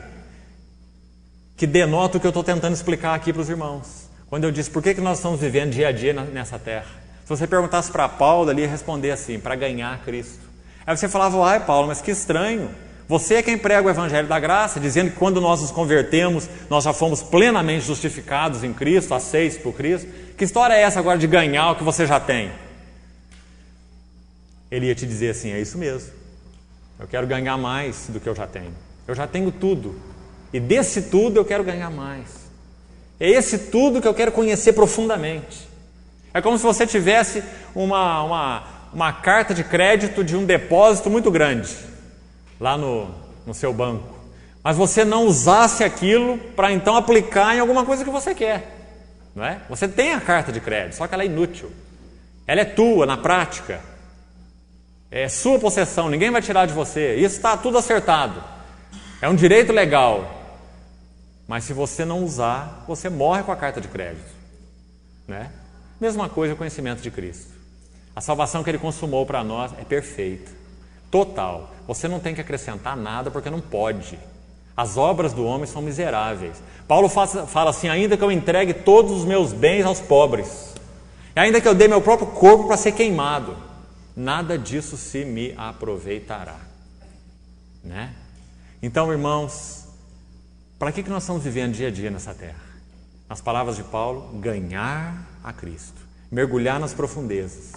que denota o que eu estou tentando explicar aqui para os irmãos. Quando eu disse por que nós estamos vivendo dia a dia nessa terra. Se você perguntasse para Paulo, ele ia responder assim: para ganhar Cristo. Aí você falava: ai Paulo, mas que estranho. Você é quem prega o Evangelho da Graça, dizendo que quando nós nos convertemos, nós já fomos plenamente justificados em Cristo, aceitos por Cristo. Que história é essa agora de ganhar o que você já tem? Ele ia te dizer assim: é isso mesmo. Eu quero ganhar mais do que eu já tenho. Eu já tenho tudo. E desse tudo eu quero ganhar mais. É esse tudo que eu quero conhecer profundamente. É como se você tivesse uma carta de crédito de um depósito muito grande lá no seu banco. Mas você não usasse aquilo para então aplicar em alguma coisa que você quer. Não é? Você tem a carta de crédito, só que ela é inútil. Ela é tua na prática. É sua possessão, ninguém vai tirar de você. Isso está tudo acertado. É um direito legal. Mas se você não usar, você morre com a carta de crédito, né? Mesma coisa o conhecimento de Cristo. A salvação que Ele consumou para nós é perfeita, total. Você não tem que acrescentar nada porque não pode. As obras do homem são miseráveis. Paulo fala assim: ainda que eu entregue todos os meus bens aos pobres, e ainda que eu dê meu próprio corpo para ser queimado, nada disso se me aproveitará, né? Então, irmãos, para que nós estamos vivendo dia a dia nessa terra? Nas palavras de Paulo, ganhar a Cristo, mergulhar nas profundezas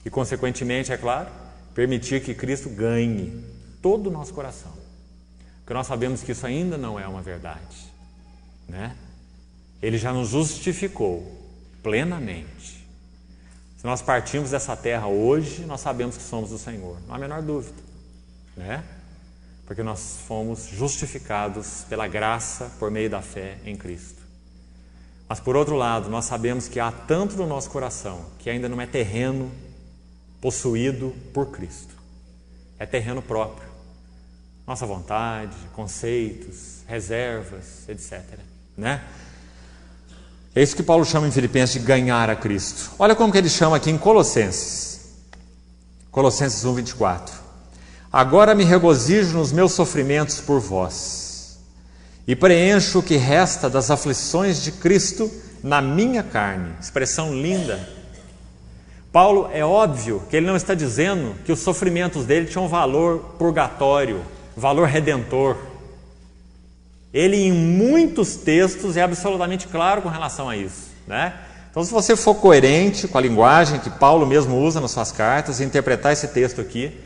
E, consequentemente, é claro, permitir que Cristo ganhe todo o nosso coração. Porque nós sabemos que isso ainda não é uma verdade, né? Ele já nos justificou plenamente. Se nós partimos dessa terra hoje, nós sabemos que somos do Senhor, não há a menor dúvida, né? Porque nós fomos justificados pela graça por meio da fé em Cristo. Mas, por outro lado, nós sabemos que há tanto no nosso coração que ainda não é terreno possuído por Cristo. É terreno próprio. Nossa vontade, conceitos, reservas, etc. Né? É isso que Paulo chama em Filipenses de ganhar a Cristo. Olha como que ele chama aqui em Colossenses. Colossenses 1, 24. Agora me regozijo nos meus sofrimentos por vós, e preencho o que resta das aflições de Cristo na minha carne. Expressão linda. Paulo, é óbvio que ele não está dizendo que os sofrimentos dele tinham valor purgatório, valor redentor. Ele, em muitos textos, é absolutamente claro com relação a isso, né? Então, se você for coerente com a linguagem que Paulo mesmo usa nas suas cartas e interpretar esse texto aqui,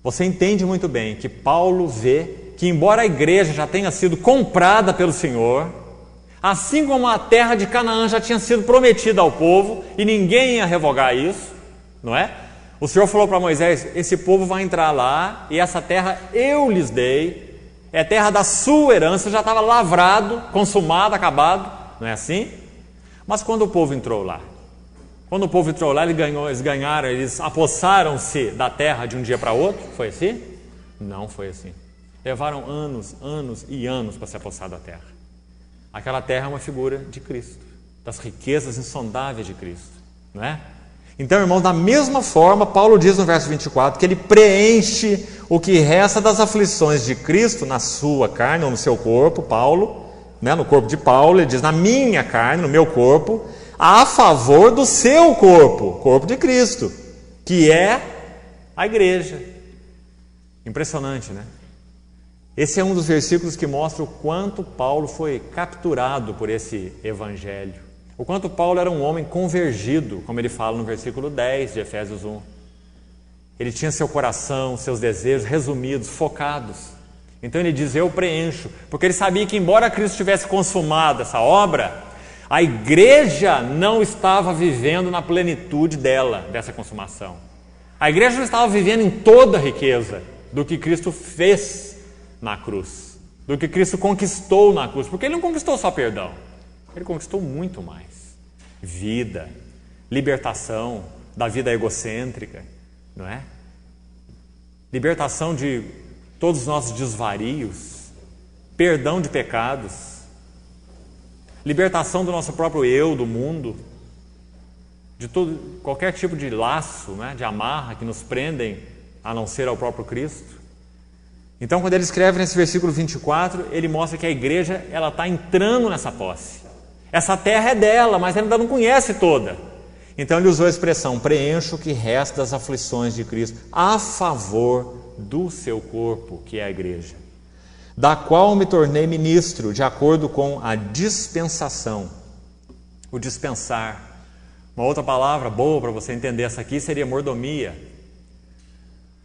você entende muito bem que Paulo vê que, embora a igreja já tenha sido comprada pelo Senhor, assim como a terra de Canaã já tinha sido prometida ao povo e ninguém ia revogar isso, não é? O Senhor falou para Moisés: esse povo vai entrar lá e essa terra eu lhes dei, é terra da sua herança, já estava lavrado, consumado, acabado, não é assim? Mas quando o povo entrou lá, eles apossaram-se da terra de um dia para outro, foi assim? Não foi assim. Levaram anos e anos para se apossar da terra. Aquela terra é uma figura de Cristo, das riquezas insondáveis de Cristo, não é? Então, irmãos, da mesma forma, Paulo diz no verso 24 que ele preenche o que resta das aflições de Cristo na sua carne ou no seu corpo, Paulo, né, no corpo de Paulo, ele diz na minha carne, no meu corpo, a favor do seu corpo, corpo de Cristo, que é a igreja. Impressionante, né? Esse é um dos versículos que mostra o quanto Paulo foi capturado por esse evangelho. O quanto Paulo era um homem convergido, como ele fala no versículo 10 de Efésios 1. Ele tinha seu coração, seus desejos resumidos, focados. Então ele diz: eu preencho, porque ele sabia que, embora Cristo tivesse consumado essa obra, a igreja não estava vivendo na plenitude dessa consumação. A igreja não estava vivendo em toda a riqueza do que Cristo fez na cruz, do que Cristo conquistou na cruz, porque ele não conquistou só perdão, ele conquistou muito mais. Vida, libertação da vida egocêntrica, não é? Libertação de todos os nossos desvarios, perdão de pecados, libertação do nosso próprio eu, do mundo, de qualquer tipo de laço, né, de amarra que nos prendem a não ser ao próprio Cristo. Então, quando ele escreve nesse versículo 24, ele mostra que a igreja está entrando nessa posse. Essa terra é dela, mas ela ainda não conhece toda. Então ele usou a expressão: preencho o que resta das aflições de Cristo a favor do seu corpo, que é a igreja, da qual me tornei ministro, de acordo com a dispensação. O dispensar. Uma outra palavra boa para você entender essa aqui seria mordomia.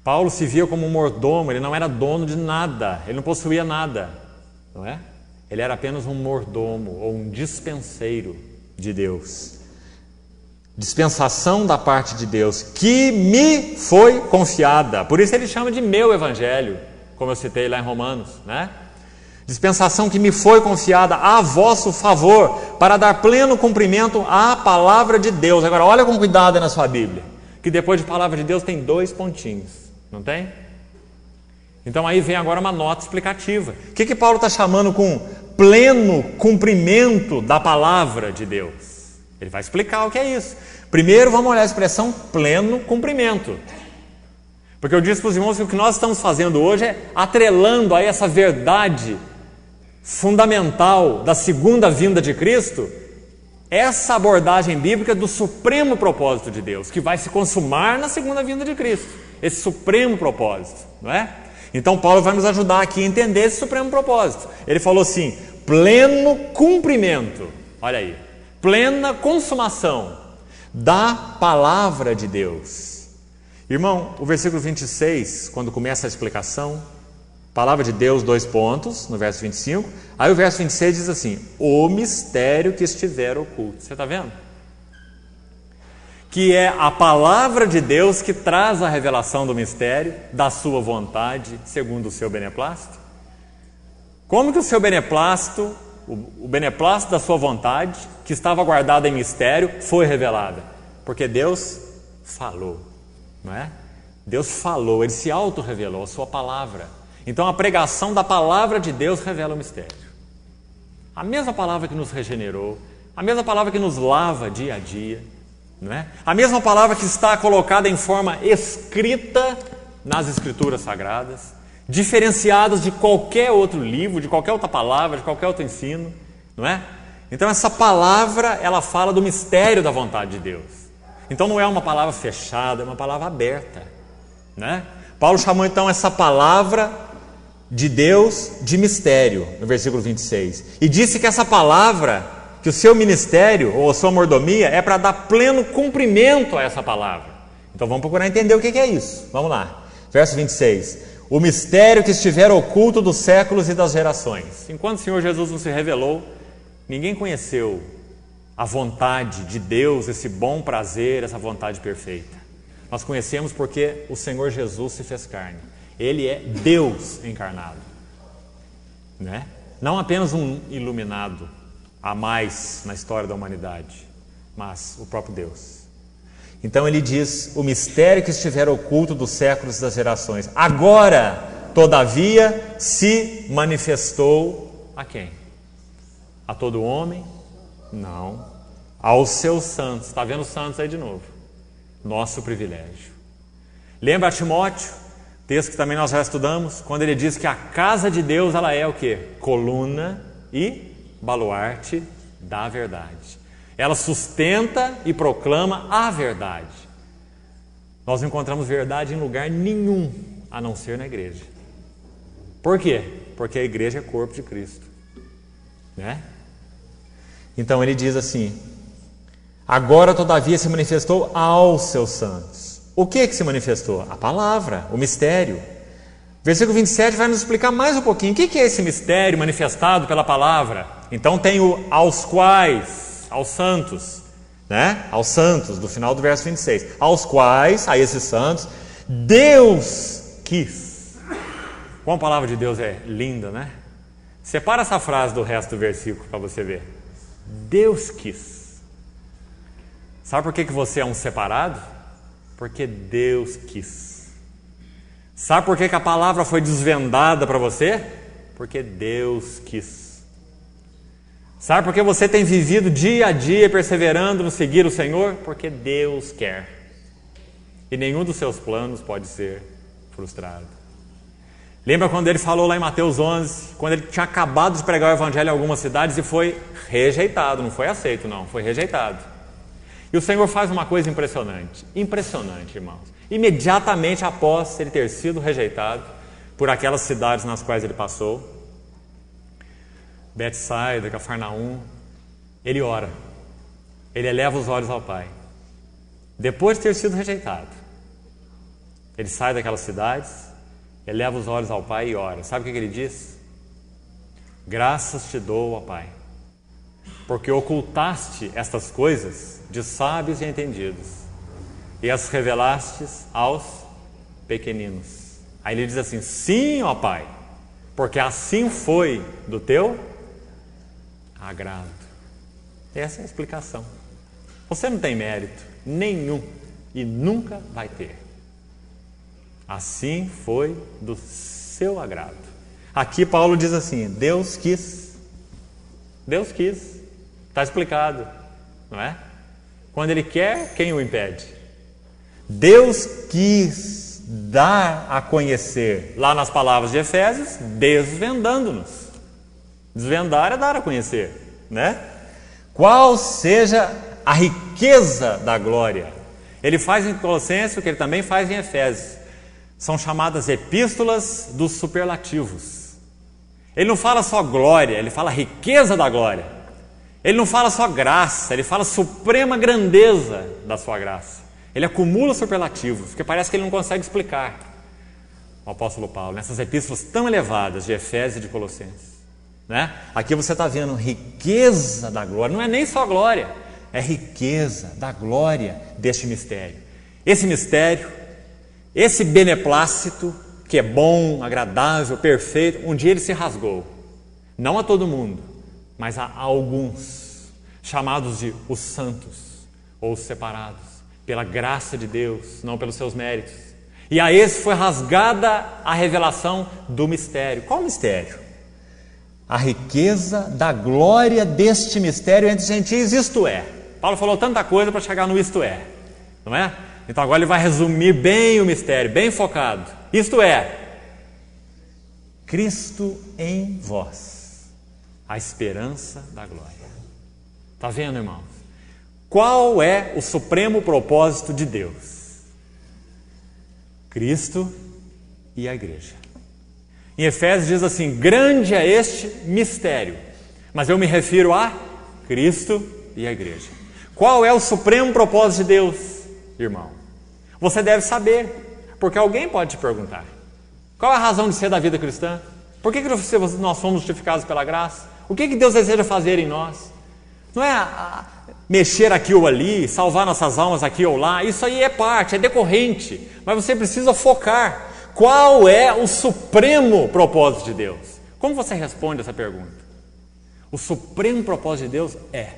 Paulo se via como um mordomo, ele não era dono de nada, ele não possuía nada, não é? Ele era apenas um mordomo ou um dispenseiro de Deus. Dispensação da parte de Deus que me foi confiada. Por isso ele chama de meu evangelho, como eu citei lá em Romanos, né? Dispensação que me foi confiada a vosso favor, para dar pleno cumprimento à palavra de Deus. Agora olha com cuidado aí na sua Bíblia, que depois de palavra de Deus tem 2 pontinhos, não tem? Então aí vem agora uma nota explicativa. O que Paulo está chamando com pleno cumprimento da palavra de Deus? Ele vai explicar o que é isso. Primeiro vamos olhar a expressão pleno cumprimento. Porque eu disse para os irmãos que o que nós estamos fazendo hoje é atrelando a essa verdade fundamental da segunda vinda de Cristo, essa abordagem bíblica do supremo propósito de Deus, que vai se consumar na segunda vinda de Cristo. Esse supremo propósito, não é? Então Paulo vai nos ajudar aqui a entender esse supremo propósito. Ele falou assim: pleno cumprimento, olha aí, plena consumação da palavra de Deus. Irmão, o versículo 26, quando começa a explicação, palavra de Deus, 2 pontos, no verso 25. Aí o verso 26 diz assim: o mistério que estiver oculto. Você está vendo? Que é a palavra de Deus que traz a revelação do mistério, da sua vontade, segundo o seu beneplácito. Como que o seu beneplácito, o beneplácito da sua vontade, que estava guardado em mistério, foi revelada? Porque Deus falou, não é? Deus falou, Ele se auto-revelou, a sua palavra. Então a pregação da palavra de Deus revela o mistério. A mesma palavra que nos regenerou, a mesma palavra que nos lava dia a dia, não é? A mesma palavra que está colocada em forma escrita nas Escrituras Sagradas, diferenciadas de qualquer outro livro, de qualquer outra palavra, de qualquer outro ensino, não é? Então essa palavra, ela fala do mistério da vontade de Deus. Então não é uma palavra fechada, é uma palavra aberta, né? Paulo chamou então essa palavra de Deus de mistério, no versículo 26, e disse que essa palavra, que o seu ministério ou a sua mordomia é para dar pleno cumprimento a essa palavra. Então vamos procurar entender o que é isso. Vamos lá, verso 26: o mistério que estiver oculto dos séculos e das gerações. Enquanto o Senhor Jesus não se revelou, ninguém conheceu a vontade de Deus, esse bom prazer, essa vontade perfeita. Nós conhecemos porque o Senhor Jesus se fez carne. Ele é Deus encarnado, né? Não apenas um iluminado a mais na história da humanidade, mas o próprio Deus. Então ele diz: o mistério que estiver oculto dos séculos e das gerações, agora, todavia, se manifestou a quem? A todo homem? Não. Aos seus santos. Está vendo os santos aí de novo? Nosso privilégio. Lembra Timóteo, texto que também nós já estudamos, quando ele diz que a casa de Deus, ela é o quê? Coluna e baluarte da verdade. Ela sustenta e proclama a verdade. Nós não encontramos verdade em lugar nenhum, a não ser na igreja. Por quê? Porque a igreja é corpo de Cristo, né? Então ele diz assim: agora todavia se manifestou aos seus santos. O que se manifestou? A palavra, o mistério. Versículo 27 vai nos explicar mais um pouquinho. O que é esse mistério manifestado pela palavra? Então tem o aos quais, aos santos, né? Aos santos, do final do verso 26. Aos quais, a esses santos, Deus quis. Como a palavra de Deus é linda, né? Separa essa frase do resto do versículo para você ver. Deus quis. Sabe por que você é um separado? Porque Deus quis. Sabe por que a palavra foi desvendada para você? Porque Deus quis. Sabe por que você tem vivido dia a dia perseverando no seguir o Senhor? Porque Deus quer. E nenhum dos seus planos pode ser frustrado. Lembra quando ele falou lá em Mateus 11, quando ele tinha acabado de pregar o evangelho em algumas cidades e foi rejeitado, não foi aceito não, foi rejeitado. E o Senhor faz uma coisa impressionante, irmãos. Imediatamente após ele ter sido rejeitado por aquelas cidades nas quais ele passou, Betsaida, Cafarnaum, ele ora, ele eleva os olhos ao Pai. Depois de ter sido rejeitado, ele sai daquelas cidades, eleva os olhos ao Pai e ora. Sabe o que ele diz? Graças te dou, ó Pai, porque ocultaste estas coisas de sábios e entendidos e as revelastes aos pequeninos. Aí ele diz assim: sim, ó Pai, porque assim foi do teu agrado. Essa é a explicação. Você não tem mérito nenhum e nunca vai ter. Assim foi do seu agrado. Aqui Paulo diz assim: Deus quis. Deus quis. Está explicado, não é? Quando Ele quer, quem o impede? Deus quis dar a conhecer, lá nas palavras de Efésios, desvendando-nos. Desvendar é dar a conhecer, né? Qual seja a riqueza da glória. Ele faz em Colossenses o que ele também faz em Efésios. São chamadas epístolas dos superlativos. Ele não fala só glória, ele fala riqueza da glória. Ele não fala só graça, ele fala suprema grandeza da sua graça. Ele acumula superlativos, porque parece que ele não consegue explicar. O apóstolo Paulo, nessas epístolas tão elevadas de Efésios e de Colossenses. Né? Aqui você está vendo riqueza da glória, não é nem só glória, é riqueza da glória deste mistério. Esse mistério, esse beneplácito, que é bom, agradável, perfeito, um dia ele se rasgou. Não a todo mundo, mas a alguns, chamados de os santos, ou os separados, pela graça de Deus, não pelos seus méritos. E a esse foi rasgada a revelação do mistério. Qual mistério? A riqueza da glória deste mistério entre os gentios, isto é. Paulo falou tanta coisa para chegar no isto é, não é? Então agora ele vai resumir bem o mistério, bem focado. Isto é, Cristo em vós, a esperança da glória. Está vendo, irmãos? Qual é o supremo propósito de Deus? Cristo e a igreja. Em Efésios diz assim: grande é este mistério, mas eu me refiro a Cristo e a igreja. Qual é o supremo propósito de Deus, irmão? Você deve saber, porque alguém pode te perguntar. Qual é a razão de ser da vida cristã? Por que nós somos justificados pela graça? O que Deus deseja fazer em nós? Não é mexer aqui ou ali, salvar nossas almas aqui ou lá, isso aí é parte, é decorrente, mas você precisa focar. Qual é o supremo propósito de Deus? Como você responde essa pergunta? O supremo propósito de Deus é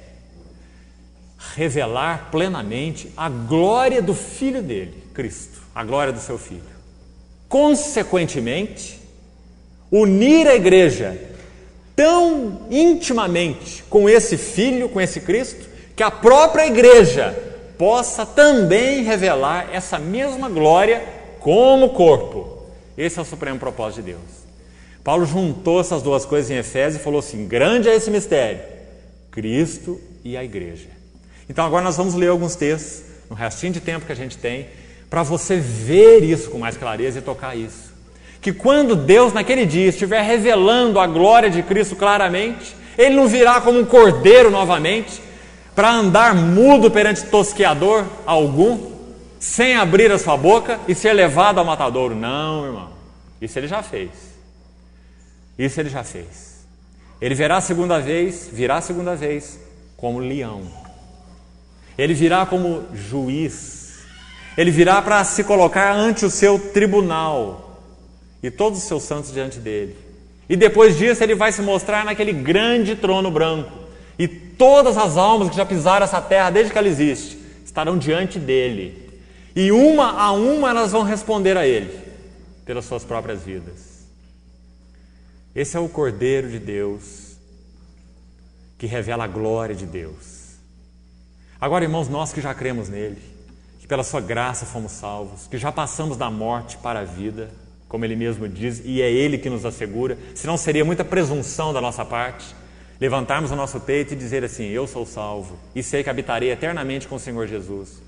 revelar plenamente a glória do Filho dele, Cristo, a glória do seu Filho. Consequentemente, unir a igreja tão intimamente com esse Filho, com esse Cristo, que a própria igreja possa também revelar essa mesma glória como corpo. Esse é o supremo propósito de Deus. Paulo juntou essas duas coisas em Efésios e falou assim: grande é esse mistério, Cristo e a igreja. Então agora nós vamos ler alguns textos, no restinho de tempo que a gente tem, para você ver isso com mais clareza e tocar isso. Que quando Deus naquele dia estiver revelando a glória de Cristo claramente, Ele não virá como um cordeiro novamente, para andar mudo perante tosqueador algum, sem abrir a sua boca e ser levado ao matadouro. Não, irmão, isso Ele já fez. Isso Ele já fez. Ele virá a segunda vez como leão. Ele virá como juiz. Ele virá para se colocar ante o seu tribunal e todos os seus santos diante dele. E depois disso ele vai se mostrar naquele grande trono branco. E todas as almas que já pisaram essa terra desde que ela existe estarão diante dele. E uma a uma elas vão responder a ele pelas suas próprias vidas. Esse é o Cordeiro de Deus que revela a glória de Deus. Agora, irmãos, nós que já cremos nele, que pela sua graça fomos salvos, que já passamos da morte para a vida, como ele mesmo diz, e é ele que nos assegura, senão seria muita presunção da nossa parte levantarmos o nosso peito e dizer assim: eu sou salvo e sei que habitarei eternamente com o Senhor Jesus.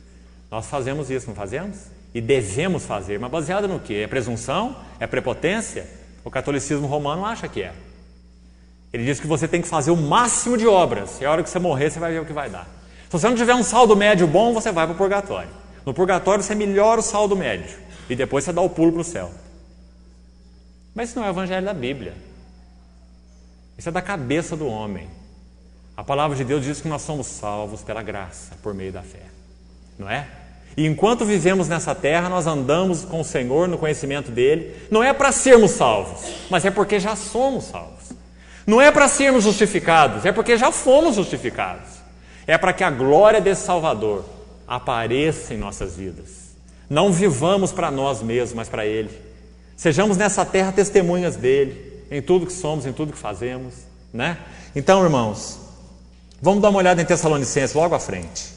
Nós fazemos isso, não fazemos? E devemos fazer, mas baseado no quê? É presunção? É prepotência? O catolicismo romano acha que é. Ele diz que você tem que fazer o máximo de obras, e a hora que você morrer você vai ver o que vai dar. Se você não tiver um saldo médio bom, você vai para o purgatório. No purgatório você melhora o saldo médio e depois você dá o pulo para o céu. Mas isso não é o evangelho da Bíblia. Isso é da cabeça do homem. A palavra de Deus diz que nós somos salvos pela graça, por meio da fé. Não é? E enquanto vivemos nessa terra, nós andamos com o Senhor no conhecimento dEle. Não é para sermos salvos, mas é porque já somos salvos. Não é para sermos justificados, é porque já fomos justificados. É para que a glória desse Salvador apareça em nossas vidas. Não vivamos para nós mesmos, mas para Ele. Sejamos nessa terra testemunhas dEle, em tudo que somos, em tudo que fazemos, né? Então, irmãos, vamos dar uma olhada em Tessalonicenses logo à frente.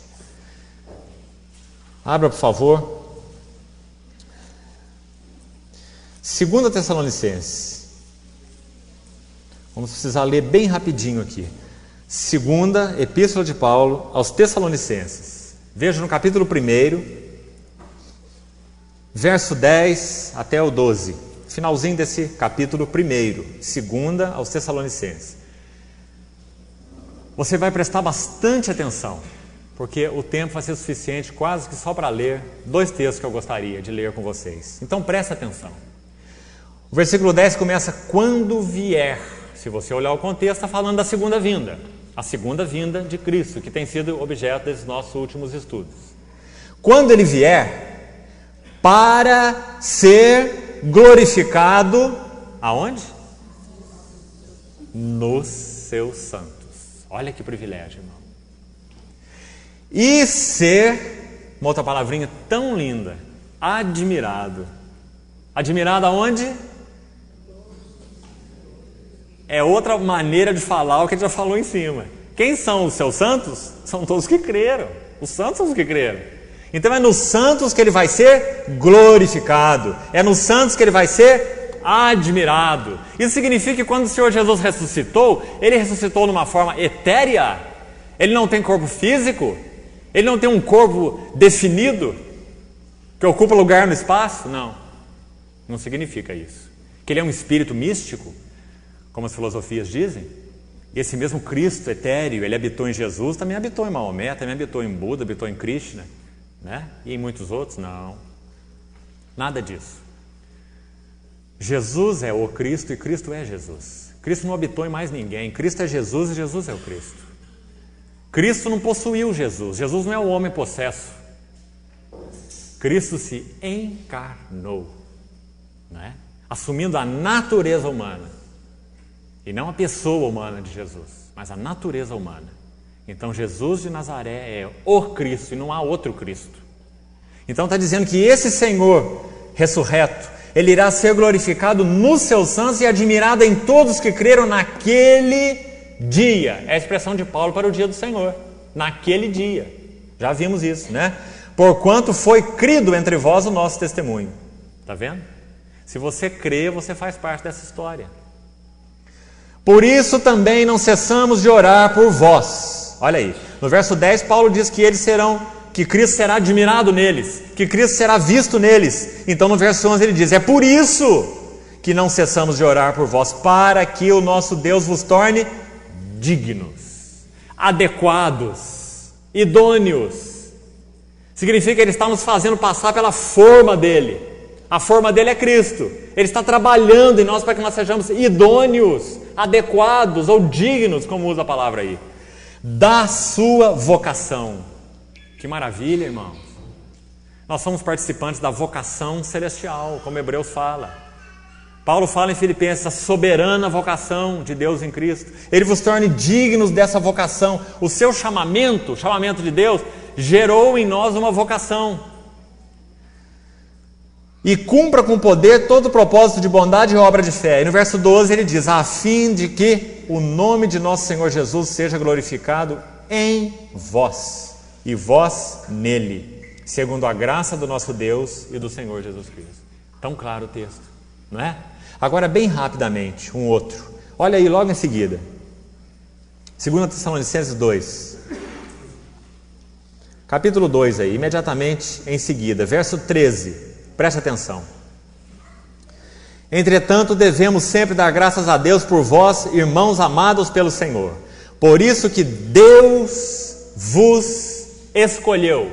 Abra, por favor. 2 Tessalonicenses. Vamos precisar ler bem rapidinho aqui. Segunda Epístola de Paulo aos Tessalonicenses. Veja no capítulo 1, verso 10 até o 12. Finalzinho desse capítulo 1, segunda aos Tessalonicenses. Você vai prestar bastante atenção, porque o tempo vai ser suficiente quase que só para ler 2 textos que eu gostaria de ler com vocês. Então presta atenção. O versículo 10 começa, quando vier. Se você olhar o contexto, está falando da segunda vinda. A segunda vinda de Cristo, que tem sido objeto desses nossos últimos estudos. Quando Ele vier, para ser glorificado, aonde? Nos seus santos. Olha que privilégio, irmão. E ser, uma outra palavrinha tão linda, admirado. Admirado aonde? É outra maneira de falar o que ele já falou em cima. Quem são os seus santos? São todos que creram. Os santos são os que creram. Então é nos santos que ele vai ser glorificado. É nos santos que ele vai ser admirado. Isso significa que quando o Senhor Jesus ressuscitou, Ele ressuscitou numa forma etérea. Ele não tem corpo físico. Ele não tem um corpo definido que ocupa lugar no espaço. Não. Não significa isso. Que Ele é um espírito místico, como as filosofias dizem. E esse mesmo Cristo etéreo, Ele habitou em Jesus, também habitou em Maomé, também habitou em Buda, habitou em Krishna, né? E em muitos outros. Não. Nada disso. Jesus é o Cristo e Cristo é Jesus. Cristo não habitou em mais ninguém. Cristo é Jesus e Jesus é o Cristo. Cristo não possuiu Jesus. Jesus não é o homem possesso. Cristo se encarnou, né? Assumindo a natureza humana. E não a pessoa humana de Jesus, mas a natureza humana. Então Jesus de Nazaré é o Cristo e não há outro Cristo. Então está dizendo que esse Senhor ressurreto, Ele irá ser glorificado nos seus santos e admirado em todos que creram naquele dia. É a expressão de Paulo para o dia do Senhor. Naquele dia. Já vimos isso, né? Porquanto foi crido entre vós o nosso testemunho. Está vendo? Se você crê, você faz parte dessa história. Por isso também não cessamos de orar por vós. Olha aí. No verso 10, Paulo diz que que Cristo será admirado neles, que Cristo será visto neles. Então no verso 11 ele diz, é por isso que não cessamos de orar por vós, para que o nosso Deus vos torne dignos, adequados, idôneos. Significa que Ele está nos fazendo passar pela forma dEle. A forma dEle é Cristo. Ele está trabalhando em nós para que nós sejamos idôneos, adequados ou dignos, como usa a palavra aí, da sua vocação. Que maravilha, irmãos. Nós somos participantes da vocação celestial, como Hebreus fala. Paulo fala em Filipenses, a soberana vocação de Deus em Cristo. Ele vos torne dignos dessa vocação. O seu chamamento, o chamamento de Deus, gerou em nós uma vocação. E cumpra com poder todo o propósito de bondade e obra de fé. E no verso 12 ele diz, a fim de que o nome de nosso Senhor Jesus seja glorificado em vós. E vós nele, segundo a graça do nosso Deus e do Senhor Jesus Cristo. Tão claro o texto, não é? Agora, bem rapidamente, um outro. Olha aí logo em seguida. 2 Tessalonicenses 2. Capítulo 2 aí, imediatamente em seguida, verso 13. Preste atenção. Entretanto, devemos sempre dar graças a Deus por vós, irmãos amados pelo Senhor. Por isso que Deus vos escolheu,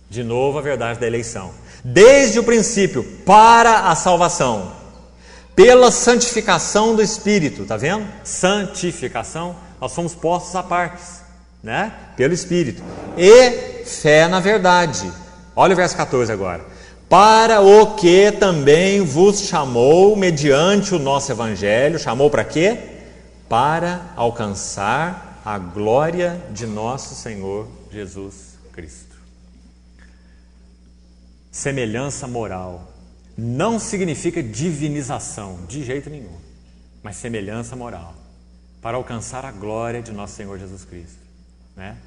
de novo a verdade da eleição, desde o princípio para a salvação, pela santificação do Espírito, está vendo? Santificação, nós somos postos à parte, né? Pelo Espírito, e fé na verdade. Olha o verso 14 agora. Para o que também vos chamou mediante o nosso Evangelho, chamou para quê? Para alcançar a glória de nosso Senhor Jesus Cristo. Semelhança moral não significa divinização, de jeito nenhum, mas semelhança moral, para alcançar a glória de nosso Senhor Jesus Cristo, né?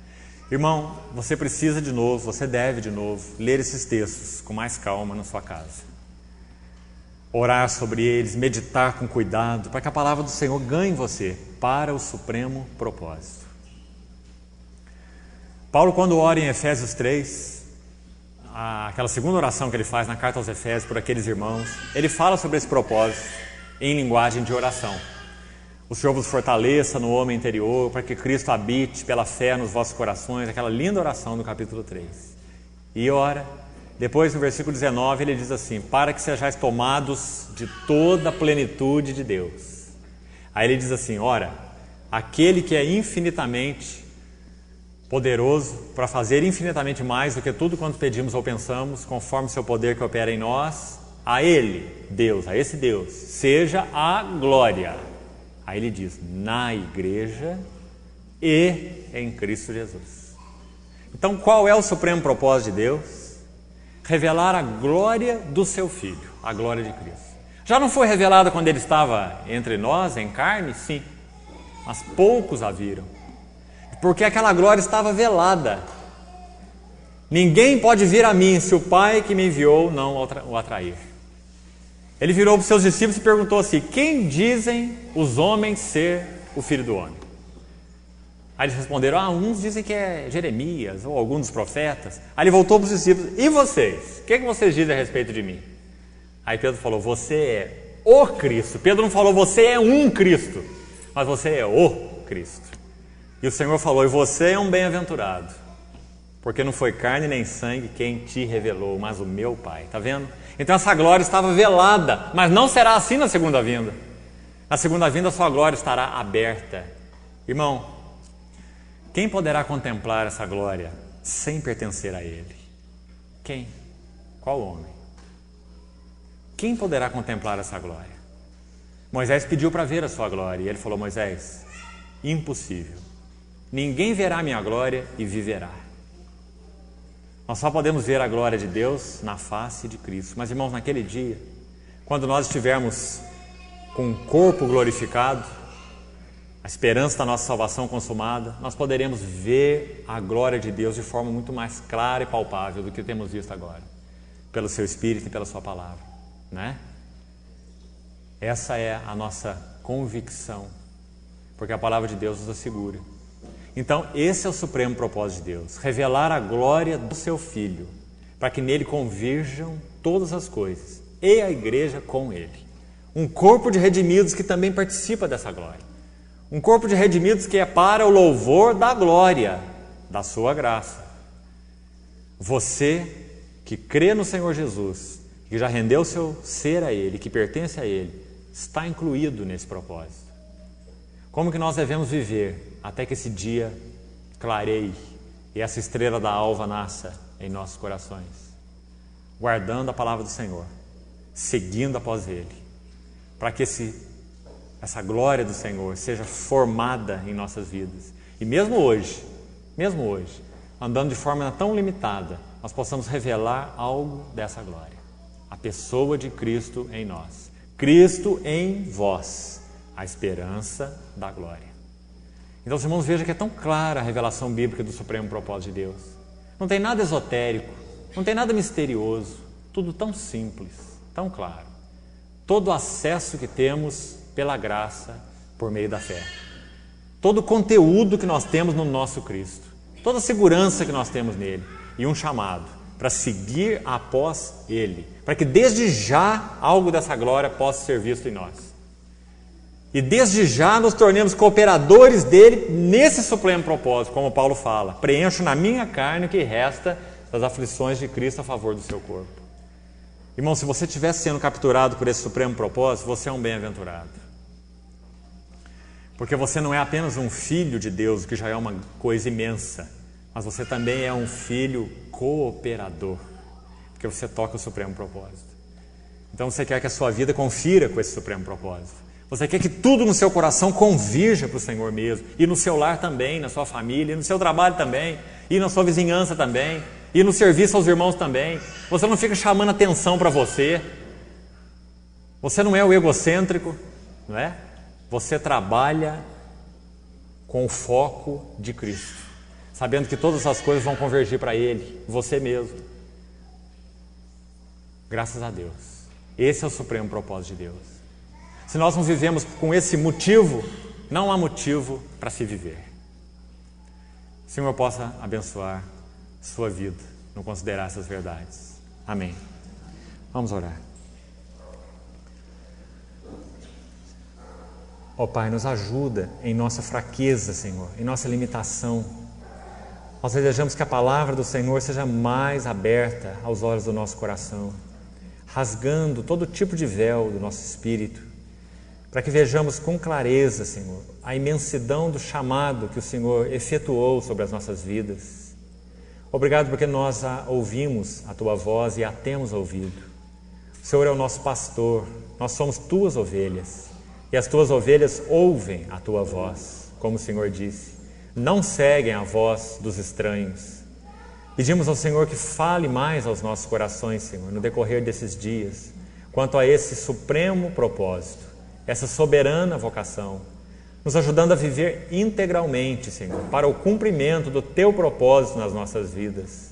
Irmão, você precisa de novo, você deve de novo ler esses textos com mais calma na sua casa, orar sobre eles, meditar com cuidado, para que a palavra do Senhor ganhe você para o supremo propósito. Paulo, quando ora em Efésios 3, aquela segunda oração que ele faz na carta aos Efésios por aqueles irmãos, ele fala sobre esse propósito em linguagem de oração. O Senhor vos fortaleça no homem interior, para que Cristo habite pela fé nos vossos corações. Aquela linda oração do capítulo 3. E ora, depois no versículo 19 ele diz assim: para que sejais tomados de toda a plenitude de Deus. Aí ele diz assim: ora, aquele que é infinitamente poderoso para fazer infinitamente mais do que tudo quanto pedimos ou pensamos, conforme o seu poder que opera em nós, a Ele, Deus, a esse Deus, seja a glória. Aí ele diz: na igreja e em Cristo Jesus. Então qual é o supremo propósito de Deus? Revelar a glória do seu Filho, a glória de Cristo. Já não foi revelada quando Ele estava entre nós, em carne? Sim, mas poucos a viram, porque aquela glória estava velada. Ninguém pode vir a mim se o Pai que me enviou não o atrair. Ele virou para os seus discípulos e perguntou assim: quem dizem os homens ser o Filho do Homem? Aí eles responderam: uns dizem que é Jeremias ou algum dos profetas. Aí ele voltou para os discípulos: e vocês? O que vocês dizem a respeito de mim? Aí Pedro falou: você é o Cristo. Pedro não falou você é um Cristo, mas você é o Cristo. E o Senhor falou: e você é um bem-aventurado, porque não foi carne nem sangue quem te revelou, mas o meu Pai. Está vendo? Então essa glória estava velada, mas não será assim na segunda vinda. Na segunda vinda a sua glória estará aberta. Irmão, quem poderá contemplar essa glória sem pertencer a Ele? Quem? Qual homem? Quem poderá contemplar essa glória? Moisés pediu para ver a sua glória e ele falou: Moisés, impossível. Ninguém verá a minha glória e viverá. Nós só podemos ver a glória de Deus na face de Cristo. Mas, irmãos, naquele dia, quando nós estivermos com o corpo glorificado, a esperança da nossa salvação consumada, nós poderemos ver a glória de Deus de forma muito mais clara e palpável do que temos visto agora, pelo seu Espírito e pela sua palavra, né? Essa é a nossa convicção, porque a palavra de Deus nos assegura. Então, esse é o supremo propósito de Deus: revelar a glória do seu Filho, para que nele convirjam todas as coisas, e a igreja com ele. Um corpo de redimidos que também participa dessa glória. Um corpo de redimidos que é para o louvor da glória, da sua graça. Você que crê no Senhor Jesus, que já rendeu seu ser a Ele, que pertence a Ele, está incluído nesse propósito. Como que nós devemos viver até que esse dia clareie e essa estrela da alva nasça em nossos corações? Guardando a palavra do Senhor, seguindo após Ele, para que essa glória do Senhor seja formada em nossas vidas. E mesmo hoje, andando de forma tão limitada, nós possamos revelar algo dessa glória. A pessoa de Cristo em nós. Cristo em vós, a esperança da glória. Então, os irmãos, vejam que é tão clara a revelação bíblica do supremo propósito de Deus. Não tem nada esotérico, não tem nada misterioso, tudo tão simples, tão claro. Todo o acesso que temos pela graça por meio da fé. Todo o conteúdo que nós temos no nosso Cristo. Toda a segurança que nós temos nele. E um chamado para seguir após Ele. Para que desde já algo dessa glória possa ser visto em nós. E desde já nos tornemos cooperadores dele nesse supremo propósito, como Paulo fala: preencho na minha carne o que resta das aflições de Cristo a favor do seu corpo. Irmão, se você estiver sendo capturado por esse supremo propósito, você é um bem-aventurado. Porque você não é apenas um filho de Deus, que já é uma coisa imensa, mas você também é um filho cooperador, porque você toca o supremo propósito. Então você quer que a sua vida confira com esse supremo propósito. Você quer que tudo no seu coração convirja para o Senhor mesmo, e no seu lar também, na sua família, e no seu trabalho também, e na sua vizinhança também, e no serviço aos irmãos também. Você não fica chamando atenção para você. Você não é o egocêntrico, não é? Você trabalha com o foco de Cristo, sabendo que todas as coisas vão convergir para Ele, você mesmo. Graças a Deus. Esse é o supremo propósito de Deus. Se nós não vivemos com esse motivo, não há motivo para se viver. O Senhor possa abençoar sua vida no considerar essas verdades. Amém. Vamos orar. Ó Pai, nos ajuda em nossa fraqueza, Senhor, em nossa limitação. Nós desejamos que a palavra do Senhor seja mais aberta aos olhos do nosso coração, rasgando todo tipo de véu do nosso espírito, para que vejamos com clareza, Senhor, a imensidão do chamado que o Senhor efetuou sobre as nossas vidas. Obrigado porque nós ouvimos a Tua voz e a temos ouvido. O Senhor é o nosso pastor, nós somos Tuas ovelhas, e as Tuas ovelhas ouvem a Tua voz, como o Senhor disse, não seguem a voz dos estranhos. Pedimos ao Senhor que fale mais aos nossos corações, Senhor, no decorrer desses dias, quanto a esse supremo propósito, essa soberana vocação, nos ajudando a viver integralmente, Senhor, para o cumprimento do Teu propósito nas nossas vidas.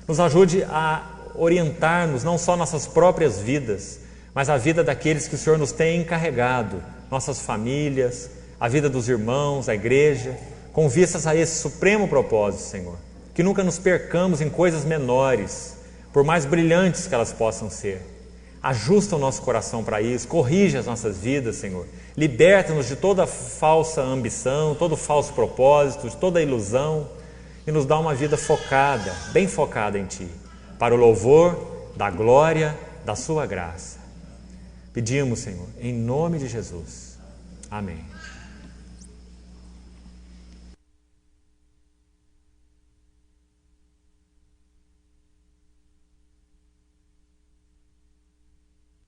Nos ajude a orientar-nos não só nossas próprias vidas, mas a vida daqueles que o Senhor nos tem encarregado, nossas famílias, a vida dos irmãos, a igreja, com vistas a esse supremo propósito, Senhor. Que nunca nos percamos em coisas menores, por mais brilhantes que elas possam ser. Ajusta o nosso coração para isso, corrige as nossas vidas, Senhor. Liberta-nos de toda falsa ambição, todo falso propósito, de toda ilusão, e nos dá uma vida focada, bem focada em Ti, para o louvor da glória da Sua graça. Pedimos, Senhor, em nome de Jesus. Amém.